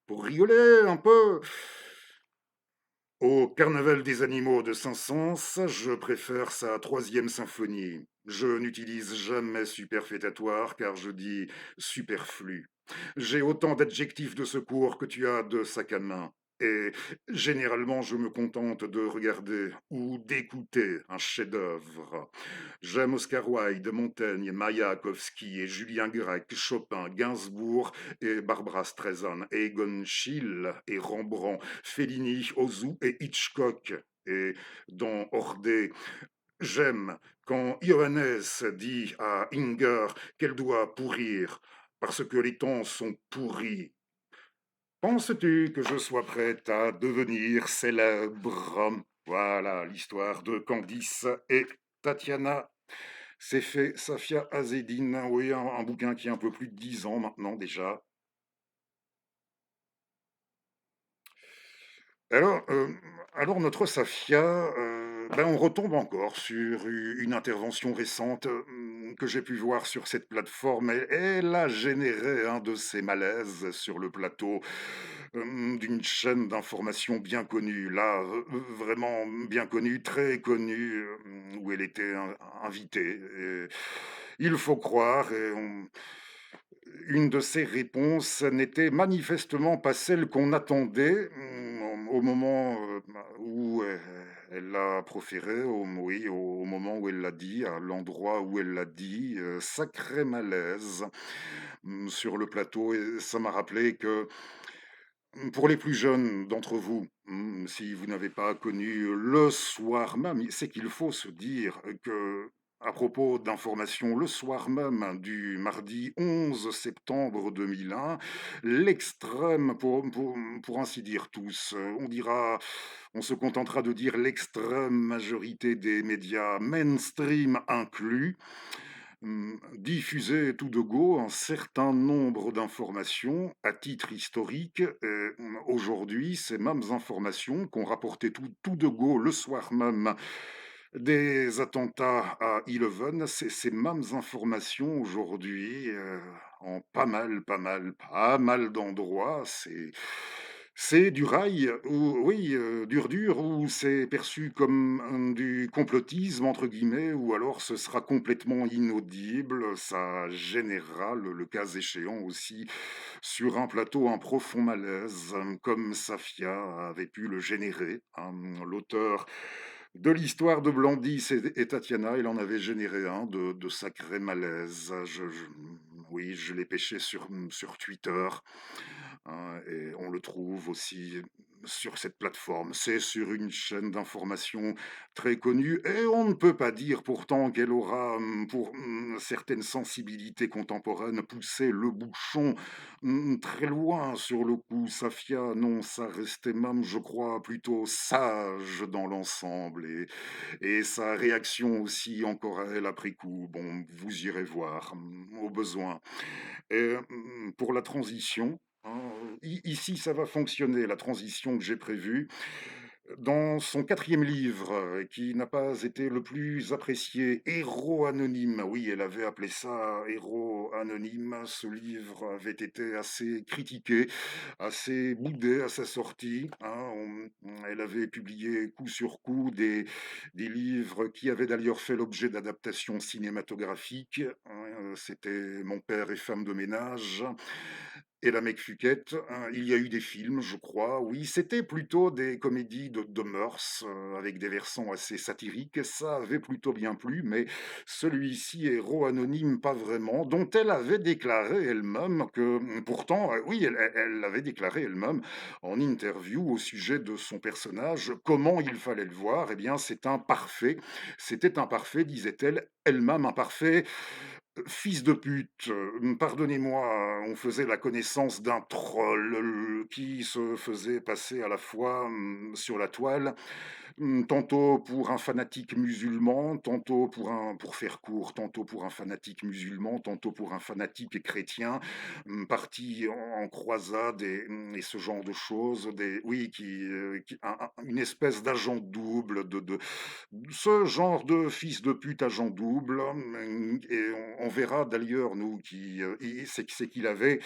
pour rigoler un peu. Au Carnaval des animaux de Saint-Saëns, je préfère sa troisième symphonie. Je n'utilise jamais superfétatoire car je dis superflu. J'ai autant d'adjectifs de secours que tu as de sac à main. Et généralement, je me contente de regarder ou d'écouter un chef-d'œuvre. J'aime Oscar Wilde, Montaigne, Mayakovsky et Julien Grec, Chopin, Gainsbourg et Barbara Streisand, Egon Schiele et Rembrandt, Fellini, Ozu et Hitchcock. Et dans Ordé, j'aime quand Johannes dit à Inger qu'elle doit pourrir parce que les temps sont pourris. Penses-tu que je sois prête à devenir célèbre? Voilà l'histoire de Candice et Tatiana. C'est fait Safia Azedine, oui, un bouquin qui a un peu plus de 10 ans maintenant déjà. Alors, alors notre Safia, ben, on retombe encore sur une intervention récente que j'ai pu voir sur cette plateforme. Elle a généré un de ces malaises sur le plateau d'une chaîne d'information bien connue, là, vraiment bien connue, très connue, où elle était invitée. Et il faut croire, une de ses réponses n'était manifestement pas celle qu'on attendait au moment où elle l'a proférée, oui, au moment où elle l'a dit, à l'endroit où elle l'a dit. Sacré malaise sur le plateau. Et ça m'a rappelé que pour les plus jeunes d'entre vous, si vous n'avez pas connu le soir même, c'est qu'il faut se dire que, à propos d'informations, le soir même du mardi 11 septembre 2001, l'extrême, pour ainsi dire tous, on dira, on se contentera de dire l'extrême majorité des médias mainstream inclus, diffuser tout de go un certain nombre d'informations à titre historique. Aujourd'hui, ces mêmes informations qu'on rapportait tout de go le soir même des attentats à Eleven, ces mêmes informations aujourd'hui, en pas mal d'endroits, c'est du rail, ou oui, dur, ou c'est perçu comme du complotisme, entre guillemets, ou alors ce sera complètement inaudible. Ça générera, le cas échéant aussi, sur un plateau, un profond malaise, comme Safia avait pu le générer. L'auteur de l'histoire de Blandis et Tatiana, il en avait généré un de sacré malaise. Oui, je l'ai pêché sur Twitter. Et on le trouve aussi sur cette plateforme. C'est sur une chaîne d'information très connue et on ne peut pas dire pourtant qu'elle aura, pour certaines sensibilités contemporaines, poussé le bouchon très loin sur le coup. Safia, non, ça restait même, je crois, plutôt sage dans l'ensemble et sa réaction aussi encore à elle après coup. Bon, vous irez voir, au besoin. Et pour la transition, ici, ça va fonctionner, la transition que j'ai prévue. Dans son quatrième livre, qui n'a pas été le plus apprécié, Héros anonyme, oui, elle avait appelé ça Héros anonyme, ce livre avait été assez critiqué, assez boudé à sa sortie. Elle avait publié coup sur coup des livres qui avaient d'ailleurs fait l'objet d'adaptations cinématographiques. C'était Mon père et femme de ménage et La Mecfuquette. Il y a eu des films, je crois. Oui, c'était plutôt des comédies de mœurs, avec des versants assez satiriques. Ça avait plutôt bien plu, mais celui-ci, Héros anonyme, pas vraiment, dont elle avait déclaré elle-même que, pourtant, oui, elle l'avait déclaré elle-même en interview au sujet de son personnage, comment il fallait le voir. Eh bien, c'était un parfait, disait-elle, elle-même un parfait fils de pute, pardonnez-moi, on faisait la connaissance d'un troll, qui se faisait passer à la fois, sur la toile, tantôt pour un fanatique musulman, tantôt pour faire court, tantôt pour un fanatique musulman, tantôt pour un fanatique chrétien, parti en croisade et ce genre de choses, des oui, qui une espèce d'agent double, de ce genre de fils de pute agent double, et on verra d'ailleurs, nous, c'est qu'il avait,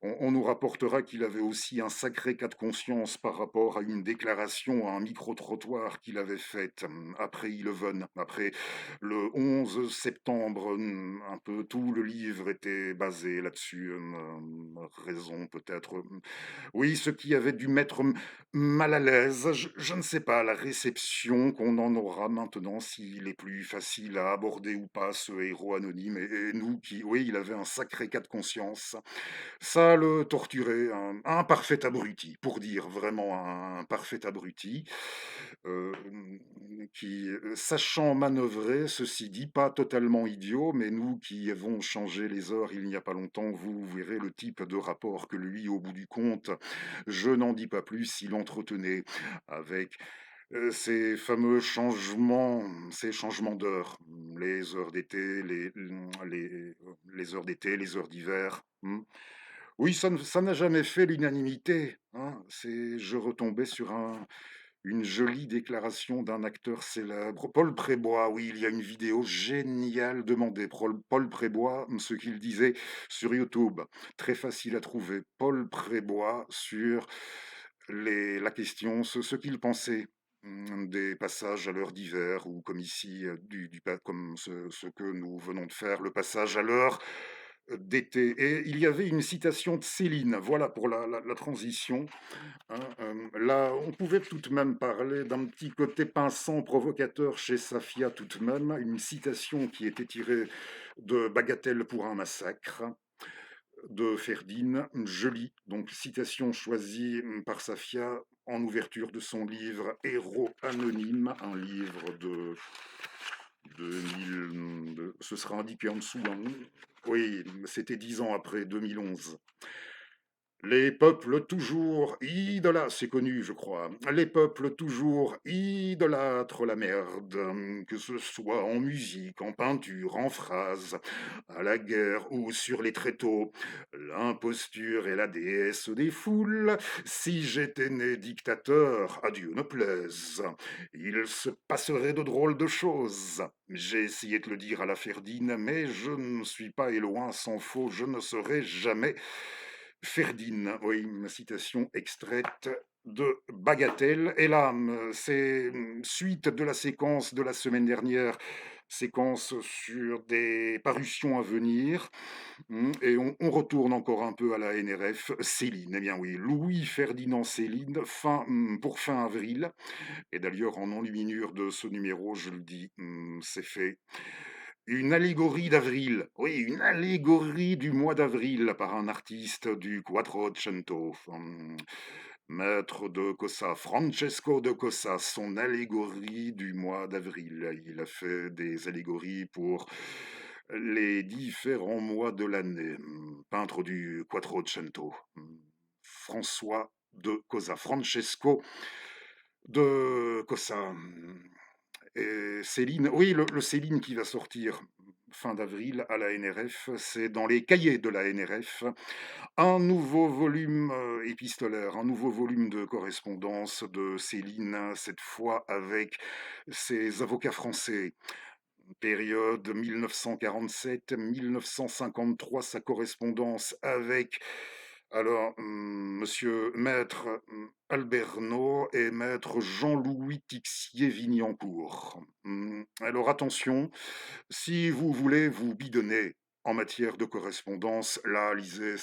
on nous rapportera qu'il avait aussi un sacré cas de conscience par rapport à une déclaration à un micro-trottoir qu'il avait faite après Eleven, après le 11 septembre. Un peu tout le livre était basé là-dessus. Raison peut-être. Oui, ce qui avait dû mettre mal à l'aise, je ne sais pas, la réception qu'on en aura maintenant, s'il est plus facile à aborder ou pas, ce héros anonyme, et nous qui, oui, il avait un sacré cas de conscience. Ça le torturait, un parfait abruti, pour dire vraiment un parfait abruti, qui, sachant manœuvrer, ceci dit, pas totalement idiot, mais nous qui avons changé les heures il n'y a pas longtemps, vous verrez le type de rapport que lui, au bout du compte, je n'en dis pas plus, il entretenait avec ces changements d'heures, les heures d'été, les heures d'été, les heures d'hiver. Oui, ça n'a jamais fait l'unanimité, hein. Je retombais sur une jolie déclaration d'un acteur célèbre, Paul Prébois. Oui, il y a une vidéo géniale, demandez Paul Prébois, ce qu'il disait sur YouTube. Très facile à trouver. Paul Prébois sur la question, ce qu'il pensait des passages à l'heure d'hiver, ou comme ici, comme ce que nous venons de faire, le passage à l'heure d'été. Et il y avait une citation de Céline, voilà pour la transition. Hein, là, on pouvait tout de même parler d'un petit côté pinçant, provocateur chez Safia tout de même, une citation qui était tirée de Bagatelle pour un massacre de Ferdinand, jolie, donc citation choisie par Safia en ouverture de son livre Héros anonyme, un livre de 2000, ce sera indiqué en dessous, hein. Oui, c'était 10 ans après 2011. Les peuples toujours idolâtrent, c'est connu, je crois. Les peuples toujours idolâtrent la merde, que ce soit en musique, en peinture, en phrases, à la guerre ou sur les tréteaux. L'imposture est la déesse des foules. Si j'étais né dictateur, à Dieu ne plaise, il se passerait de drôles de choses. J'ai essayé de le dire à la Ferdinand, mais je ne suis pas et loin sans faux, je ne serai jamais Ferdinand, oui, une citation extraite de Bagatelle. Et là, c'est suite de la séquence de la semaine dernière, séquence sur des parutions à venir. Et on retourne encore un peu à la NRF. Céline, eh bien oui, Louis-Ferdinand Céline, pour fin avril. Et d'ailleurs, en enluminure de ce numéro, je le dis, c'est fait. Une allégorie d'avril, oui, une allégorie du mois d'avril par un artiste du Quattrocento, maître de Cosa, Francesco de Cosa, son allégorie du mois d'avril. Il a fait des allégories pour les différents mois de l'année. Peintre du Quattrocento, François de Cosa, Francesco de Cosa. Et Céline, oui, le Céline qui va sortir fin d'avril à la NRF, c'est dans les cahiers de la NRF, un nouveau volume épistolaire, un nouveau volume de correspondance de Céline, cette fois avec ses avocats français. Période 1947-1953, sa correspondance avec monsieur Maître Alberno et Maître Jean-Louis Tixier-Vignancourt. Alors attention, si vous voulez vous bidonner en matière de correspondance, là, lisez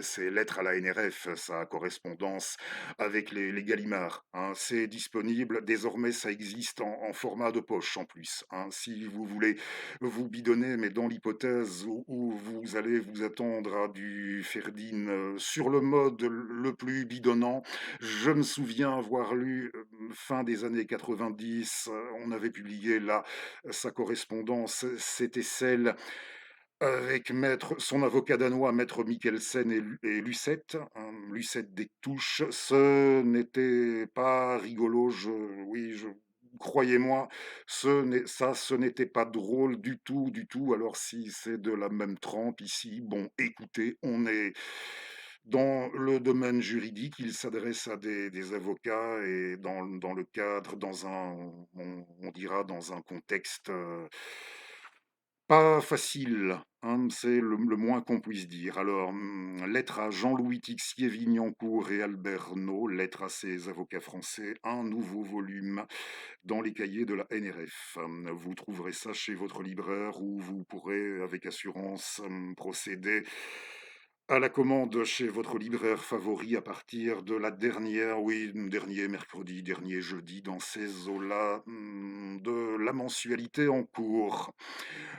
ses lettres à la NRF, sa correspondance avec les Gallimards, hein. C'est disponible, désormais ça existe en format de poche en plus, hein. Si vous voulez vous bidonner, mais dans l'hypothèse où vous allez vous attendre à du Ferdinand sur le mode le plus bidonnant, je me souviens avoir lu fin des années 90, on avait publié là sa correspondance, c'était celle avec son avocat danois, maître Mikkelsen et Lucette, hein, Lucette des Touches. Ce n'était pas rigolo, oui, croyez-moi, ce n'était pas drôle du tout, du tout. Alors si c'est de la même trempe ici, bon, écoutez, on est dans le domaine juridique, il s'adresse à des avocats, et dans le cadre, on dira dans un contexte Pas facile, hein, c'est le moins qu'on puisse dire. Alors, lettre à Jean-Louis Tixier-Vignancourt et Albert No, lettre à ses avocats français, un nouveau volume dans les cahiers de la NRF. Vous trouverez ça chez votre libraire ou vous pourrez, avec assurance, procéder à la commande chez votre libraire favori à partir de la dernière, oui, dernier mercredi, dernier jeudi, dans ces eaux-là, de la mensualité en cours.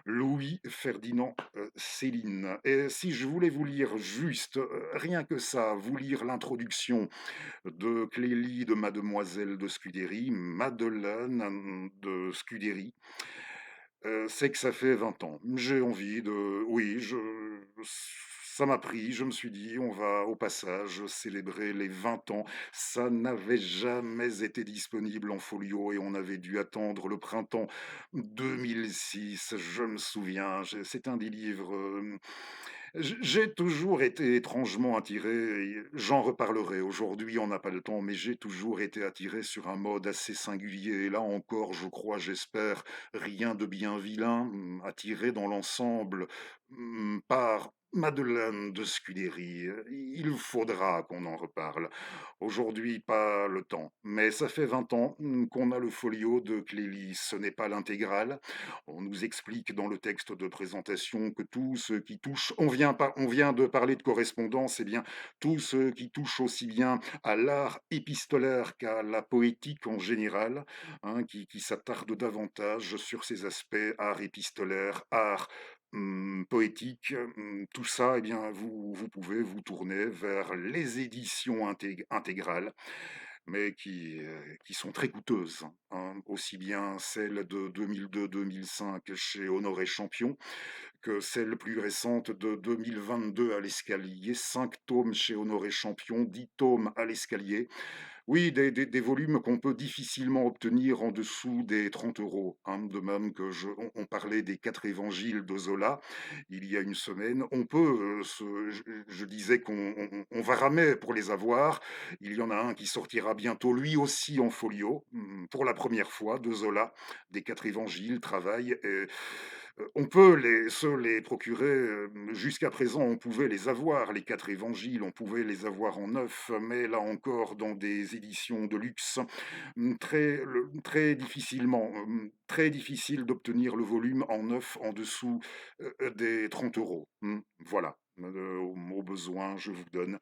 Louis Ferdinand Céline. Et si je voulais vous lire juste, rien que ça, vous lire l'introduction de Clélie de Mademoiselle de Scudéry, Madeleine de Scudéry, c'est que ça fait 20 ans. J'ai envie de... Oui, ça m'a pris, je me suis dit, on va au passage célébrer les 20 ans. Ça n'avait jamais été disponible en folio et on avait dû attendre le printemps 2006. Je me souviens, c'est un des livres... j'ai toujours été étrangement attiré, et j'en reparlerai aujourd'hui, on n'a pas le temps, mais j'ai toujours été attiré sur un mode assez singulier. Et là encore, je crois, j'espère, rien de bien vilain, attiré dans l'ensemble par Madeleine de Scudéry. Il faudra qu'on en reparle. Aujourd'hui, pas le temps. Mais ça fait 20 ans qu'on a le folio de Clélie. Ce n'est pas l'intégrale. On nous explique dans le texte de présentation que tout ce qui touche, on vient de parler de correspondance, et bien tout ce qui touche aussi bien à l'art épistolaire qu'à la poétique en général, hein, qui s'attarde davantage sur ces aspects art épistolaire, art poétique, tout ça, eh bien, vous pouvez vous tourner vers les éditions intégrales, mais qui sont très coûteuses, hein, aussi bien celles de 2002-2005 chez Honoré Champion que celle plus récente de 2022 à l'escalier. 5 tomes chez Honoré Champion, 10 tomes à l'escalier. Oui, des volumes qu'on peut difficilement obtenir en dessous des 30 euros, hein, de même que on parlait des 4 évangiles de Zola il y a une semaine. On peut, je disais on va ramer pour les avoir. Il y en a un qui sortira bientôt, lui aussi en folio, pour la première fois, de Zola, des 4 évangiles, travail. Et, on peut se les procurer, jusqu'à présent, on pouvait les avoir, les 4 évangiles, on pouvait les avoir en neuf, mais là encore, dans des éditions de luxe, très difficilement, très difficile d'obtenir le volume en neuf en dessous des 30 euros. Voilà. Au besoin, je vous donne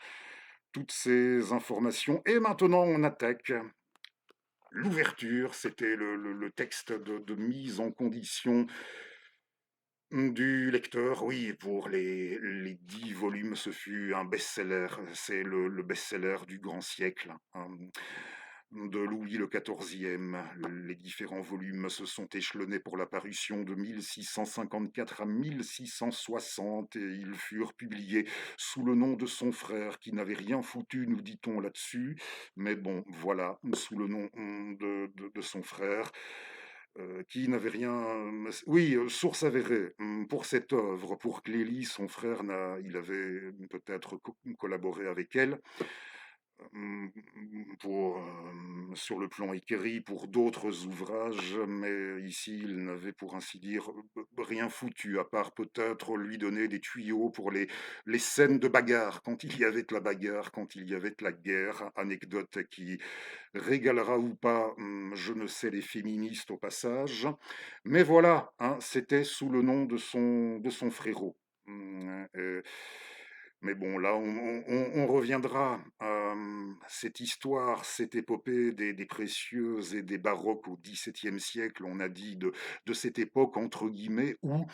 toutes ces informations. Et maintenant, on attaque l'ouverture. C'était le texte de mise en condition du lecteur. Oui, pour les 10 volumes, ce fut un best-seller. C'est le best-seller du grand siècle, hein, de Louis le XIVe. Les différents volumes se sont échelonnés pour la parution de 1654 à 1660 et ils furent publiés sous le nom de son frère qui n'avait rien foutu, nous dit-on là-dessus. Mais bon, voilà, sous le nom de son frère qui n'avait rien. Oui, source avérée, pour cette œuvre, pour Clélie, son frère, il avait peut-être collaboré avec elle, pour, sur le plan écrit, pour d'autres ouvrages, mais ici, il n'avait pour ainsi dire rien foutu, à part peut-être lui donner des tuyaux pour les scènes de bagarre, quand il y avait de la bagarre, quand il y avait de la guerre, anecdote qui régalera ou pas, je ne sais, les féministes au passage. Mais voilà, hein, c'était sous le nom de son frérot. Mais bon, là, on reviendra à cette histoire, cette épopée des précieux et des baroques au XVIIe siècle, on a dit de cette époque, entre guillemets, où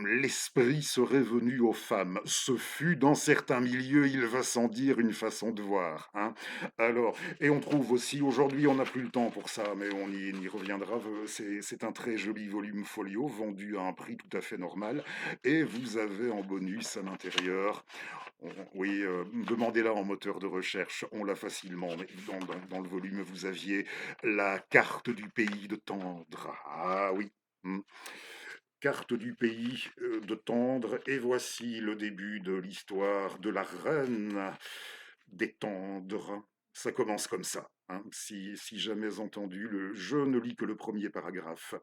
l'esprit serait venu aux femmes. Ce fut dans certains milieux, il va sans dire, une façon de voir, hein. Alors, et on trouve aussi, aujourd'hui, on n'a plus le temps pour ça, mais on y reviendra. C'est un très joli volume folio, vendu à un prix tout à fait normal. Et vous avez en bonus à l'intérieur, oui, demandez-la en moteur de recherche, on l'a facilement. Mais dans le volume, vous aviez la carte du pays de Tendre. Ah oui. hmm. Carte du pays de Tendre, et voici le début de l'histoire de la reine des Tendres. Ça commence comme ça, hein, si jamais entendu, je ne lis que le premier paragraphe.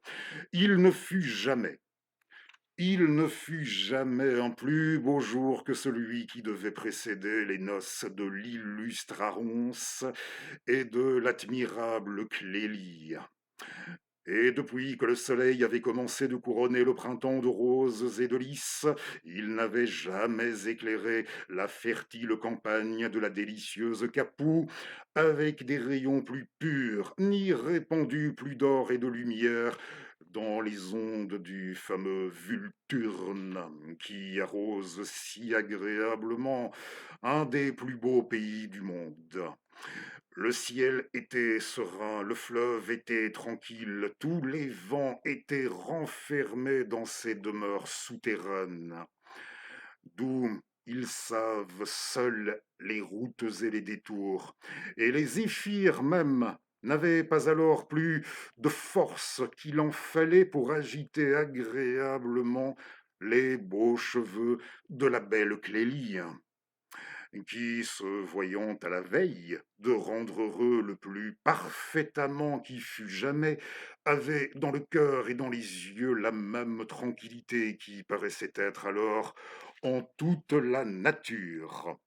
Il ne fut jamais Il ne fut jamais un plus beau jour que celui qui devait précéder les noces de l'illustre Aronce et de l'admirable Clélie. Et depuis que le soleil avait commencé de couronner le printemps de roses et de lys, il n'avait jamais éclairé la fertile campagne de la délicieuse Capoue avec des rayons plus purs, ni répandu plus d'or et de lumière dans les ondes du fameux Vulturne qui arrose si agréablement un des plus beaux pays du monde. Le ciel était serein, le fleuve était tranquille, tous les vents étaient renfermés dans ces demeures souterraines, d'où ils savent seuls les routes et les détours. Et les zéphyrs même n'avaient pas alors plus de force qu'il en fallait pour agiter agréablement les beaux cheveux de la belle Clélie qui, se voyant à la veille de rendre heureux le plus parfait amant qui fut jamais, avait dans le cœur et dans les yeux la même tranquillité qui paraissait être alors en toute la nature.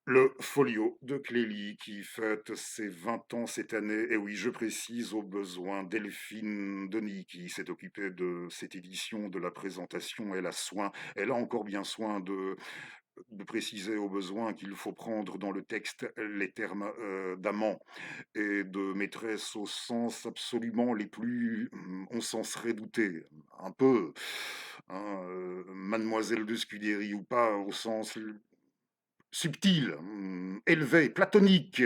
Le folio de Clélie qui fête ses 20 ans cette année, et oui, je précise au besoin, Delphine Denis qui s'est occupée de cette édition, de la présentation, elle a encore bien soin de préciser au besoin qu'il faut prendre dans le texte les termes d'amant et de maîtresse au sens absolument les plus, on s'en serait douté, un peu, hein, mademoiselle de Scudéry ou pas, au sens subtil, élevé, platonique,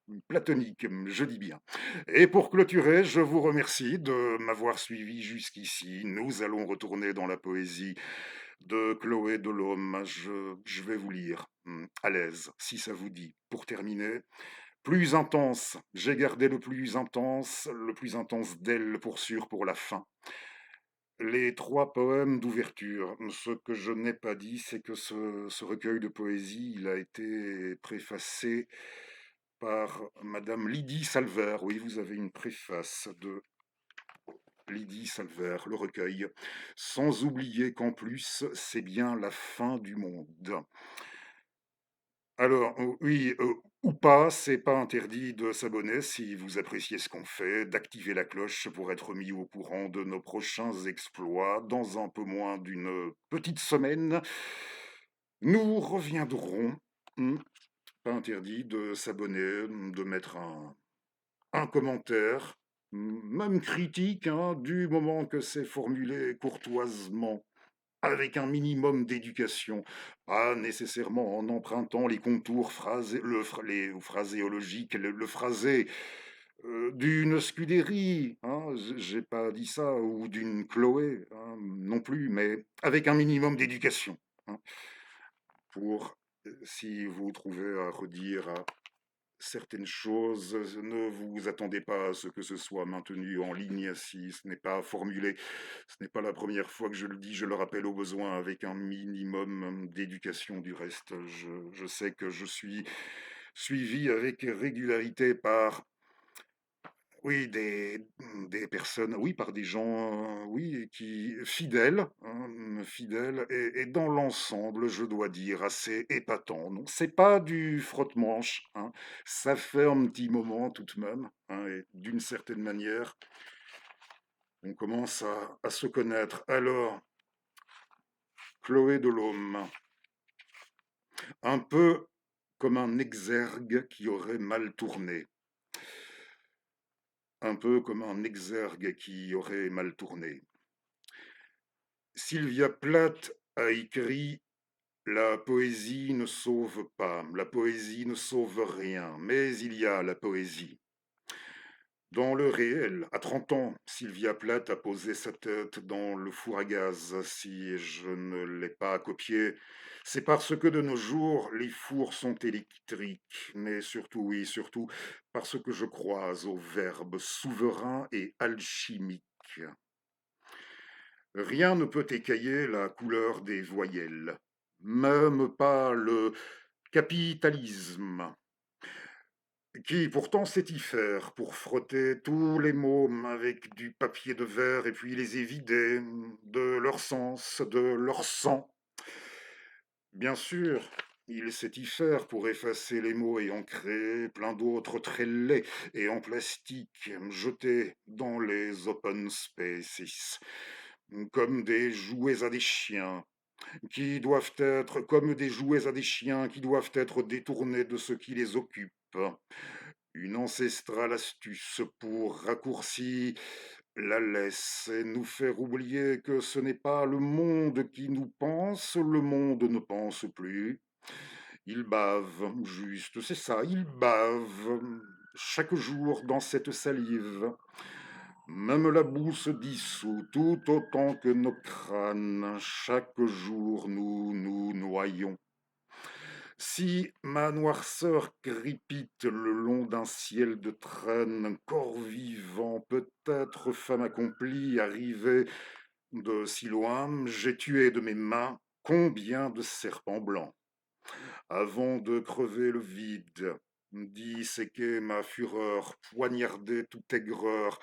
je dis bien. Et pour clôturer, je vous remercie de m'avoir suivi jusqu'ici. Nous allons retourner dans la poésie de Chloé Delhomme. Je vais vous lire, à l'aise, si ça vous dit. Pour terminer, plus intense, j'ai gardé le plus intense d'elle pour sûr pour la fin. Les trois poèmes d'ouverture. Ce que je n'ai pas dit, c'est que ce recueil de poésie, il a été préfacé par Madame Lydie Salver. Oui, vous avez une préface de Lydie Salver, le recueil. Sans oublier qu'en plus, c'est bien la fin du monde. Alors, oui, ou pas, c'est pas interdit de s'abonner si vous appréciez ce qu'on fait, d'activer la cloche pour être mis au courant de nos prochains exploits. Dans un peu moins d'une petite semaine, nous reviendrons. Pas interdit de s'abonner, de mettre un commentaire, même critique, hein, du moment que c'est formulé courtoisement avec un minimum d'éducation, pas nécessairement en empruntant les contours les phraséologiques, le phrasé d'une Scudéry, hein, j'ai pas dit ça, ou d'une Chloé, hein, non plus, mais avec un minimum d'éducation, hein, pour, si vous trouvez à redire certaines choses, ne vous attendez pas à ce que ce soit maintenu en ligne si ce n'est pas formulé. Ce n'est pas la première fois que je le dis, je le rappelle au besoin avec un minimum d'éducation du reste. Je sais que je suis suivi avec régularité par, oui, des personnes, oui, par des gens, oui, qui fidèles, hein, fidèles, et dans l'ensemble, je dois dire, assez épatant. Donc, c'est pas du frotte-manche, hein, ça fait un petit moment tout de même, hein, et d'une certaine manière, on commence à se connaître. Alors, Chloé Delhomme, un peu comme un exergue qui aurait mal tourné. Un peu comme un exergue qui aurait mal tourné. Sylvia Plath a écrit: la poésie ne sauve pas, la poésie ne sauve rien, mais il y a la poésie. Dans le réel, à 30 ans, Sylvia Plath a posé sa tête dans le four à gaz. Si je ne l'ai pas copié, c'est parce que de nos jours, les fours sont électriques, mais surtout, oui, surtout, parce que je crois au verbe souverain et alchimique. Rien ne peut écailler la couleur des voyelles, même pas le capitalisme. qui pourtant sait y faire pour frotter tous les mômes avec du papier de verre et puis les y vider de leur sens, de leur sang. Bien sûr, il sait y faire pour effacer les mots et en créer plein d'autres très laids et en plastique jetés dans les open spaces, comme des jouets à des chiens, qui doivent être comme des jouets à des chiens qui doivent être détournés de ce qui les occupe. Une ancestrale astuce pour raccourcir la laisse et nous faire oublier que ce n'est pas le monde qui nous pense, le monde ne pense plus. Il bave, juste, c'est ça, il bave chaque jour dans cette salive. Même la boue se dissout tout autant que nos crânes. Chaque jour nous nous noyons. Si ma noirceur crépite le long d'un ciel de traîne, corps vivant, peut-être femme accomplie, arrivée de si loin, j'ai tué de mes mains combien de serpents blancs, avant de crever le vide, disséquer ma fureur, poignarder toute aigreur,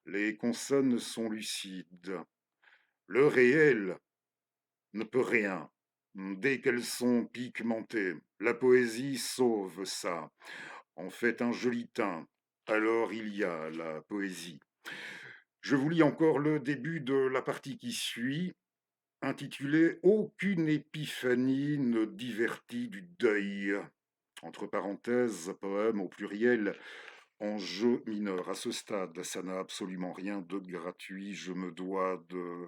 les consonnes sont lucides. Le réel ne peut rien. Dès qu'elles sont pigmentées, la poésie sauve ça, en fait un joli teint. Alors il y a la poésie. Je vous lis encore le début de la partie qui suit, intitulée Aucune épiphanie ne divertit du deuil. Entre parenthèses, poème au pluriel, en jeu mineur. À ce stade, ça n'a absolument rien de gratuit. Je me dois de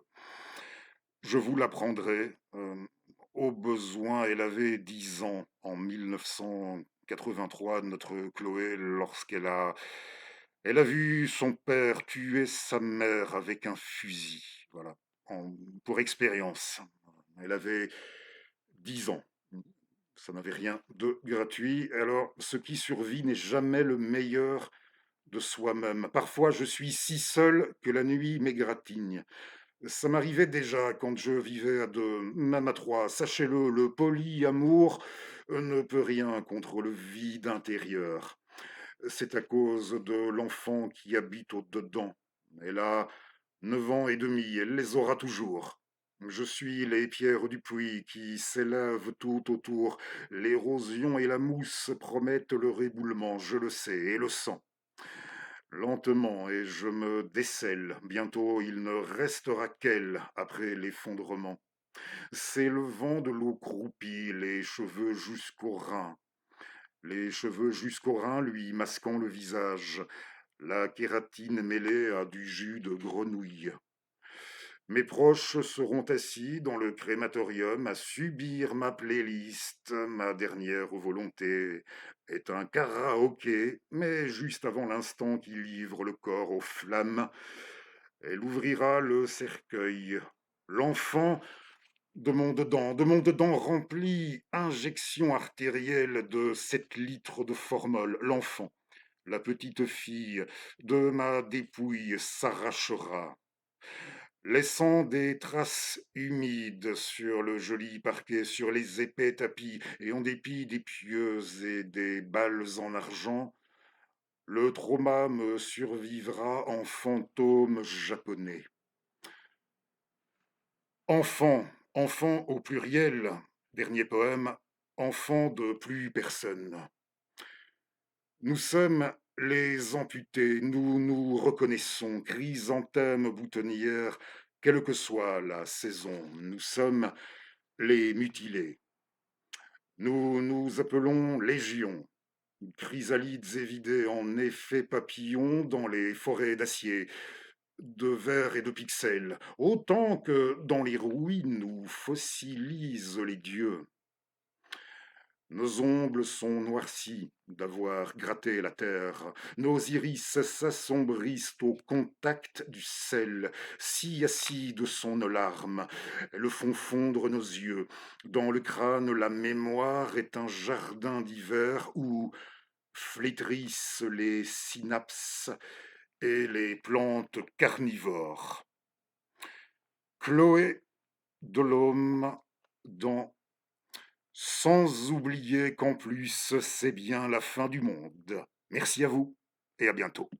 Je vous l'apprendrai. Au besoin, elle avait 10 ans en 1983, notre Chloé, elle a vu son père tuer sa mère avec un fusil. Voilà, pour expérience. Elle avait 10 ans. Ça n'avait rien de gratuit. Alors, ce qui survit n'est jamais le meilleur de soi-même. Parfois, je suis si seul que la nuit m'égratigne. Ça m'arrivait déjà quand je vivais à deux, même à trois. Sachez-le, le polyamour ne peut rien contre le vide intérieur. C'est à cause de l'enfant qui habite au-dedans. Elle a 9 ans et demi, elle les aura toujours. Je suis les pierres du puits qui s'élèvent tout autour. L'érosion et la mousse promettent le éboulement, je le sais, et le sens. Lentement, et je me décèle. Bientôt, il ne restera qu'elle après l'effondrement. C'est le vent de l'eau croupie, les cheveux jusqu'aux reins. Les cheveux jusqu'aux reins lui masquant le visage. La kératine mêlée à du jus de grenouille. Mes proches seront assis dans le crématorium à subir ma playlist. Ma dernière volonté est un karaoké, mais juste avant l'instant qui livre le corps aux flammes, elle ouvrira le cercueil. L'enfant de mon dedans rempli, injection artérielle de 7 litres de formol. L'enfant, la petite fille de ma dépouille s'arrachera, laissant des traces humides sur le joli parquet, sur les épais tapis, et en dépit des pieuses et des balles en argent, le trauma me survivra en fantôme japonais. Enfant, enfant au pluriel, dernier poème, enfant de plus personne. Nous sommes les amputés, nous nous reconnaissons, chrysanthèmes boutonnières, quelle que soit la saison. Nous sommes les mutilés. Nous nous appelons Légion, chrysalides évidés en effet papillons dans les forêts d'acier, de verre et de pixels, autant que dans les ruines où fossilisent les dieux. Nos ongles sont noircis d'avoir gratté la terre. Nos iris s'assombrissent au contact du sel. Si acides sont nos larmes, elles font fondre nos yeux. Dans le crâne, la mémoire est un jardin d'hiver où flétrissent les synapses et les plantes carnivores. Chloé Delhomme dans Sans oublier qu'en plus c'est bien la fin du monde. Merci à vous et à bientôt.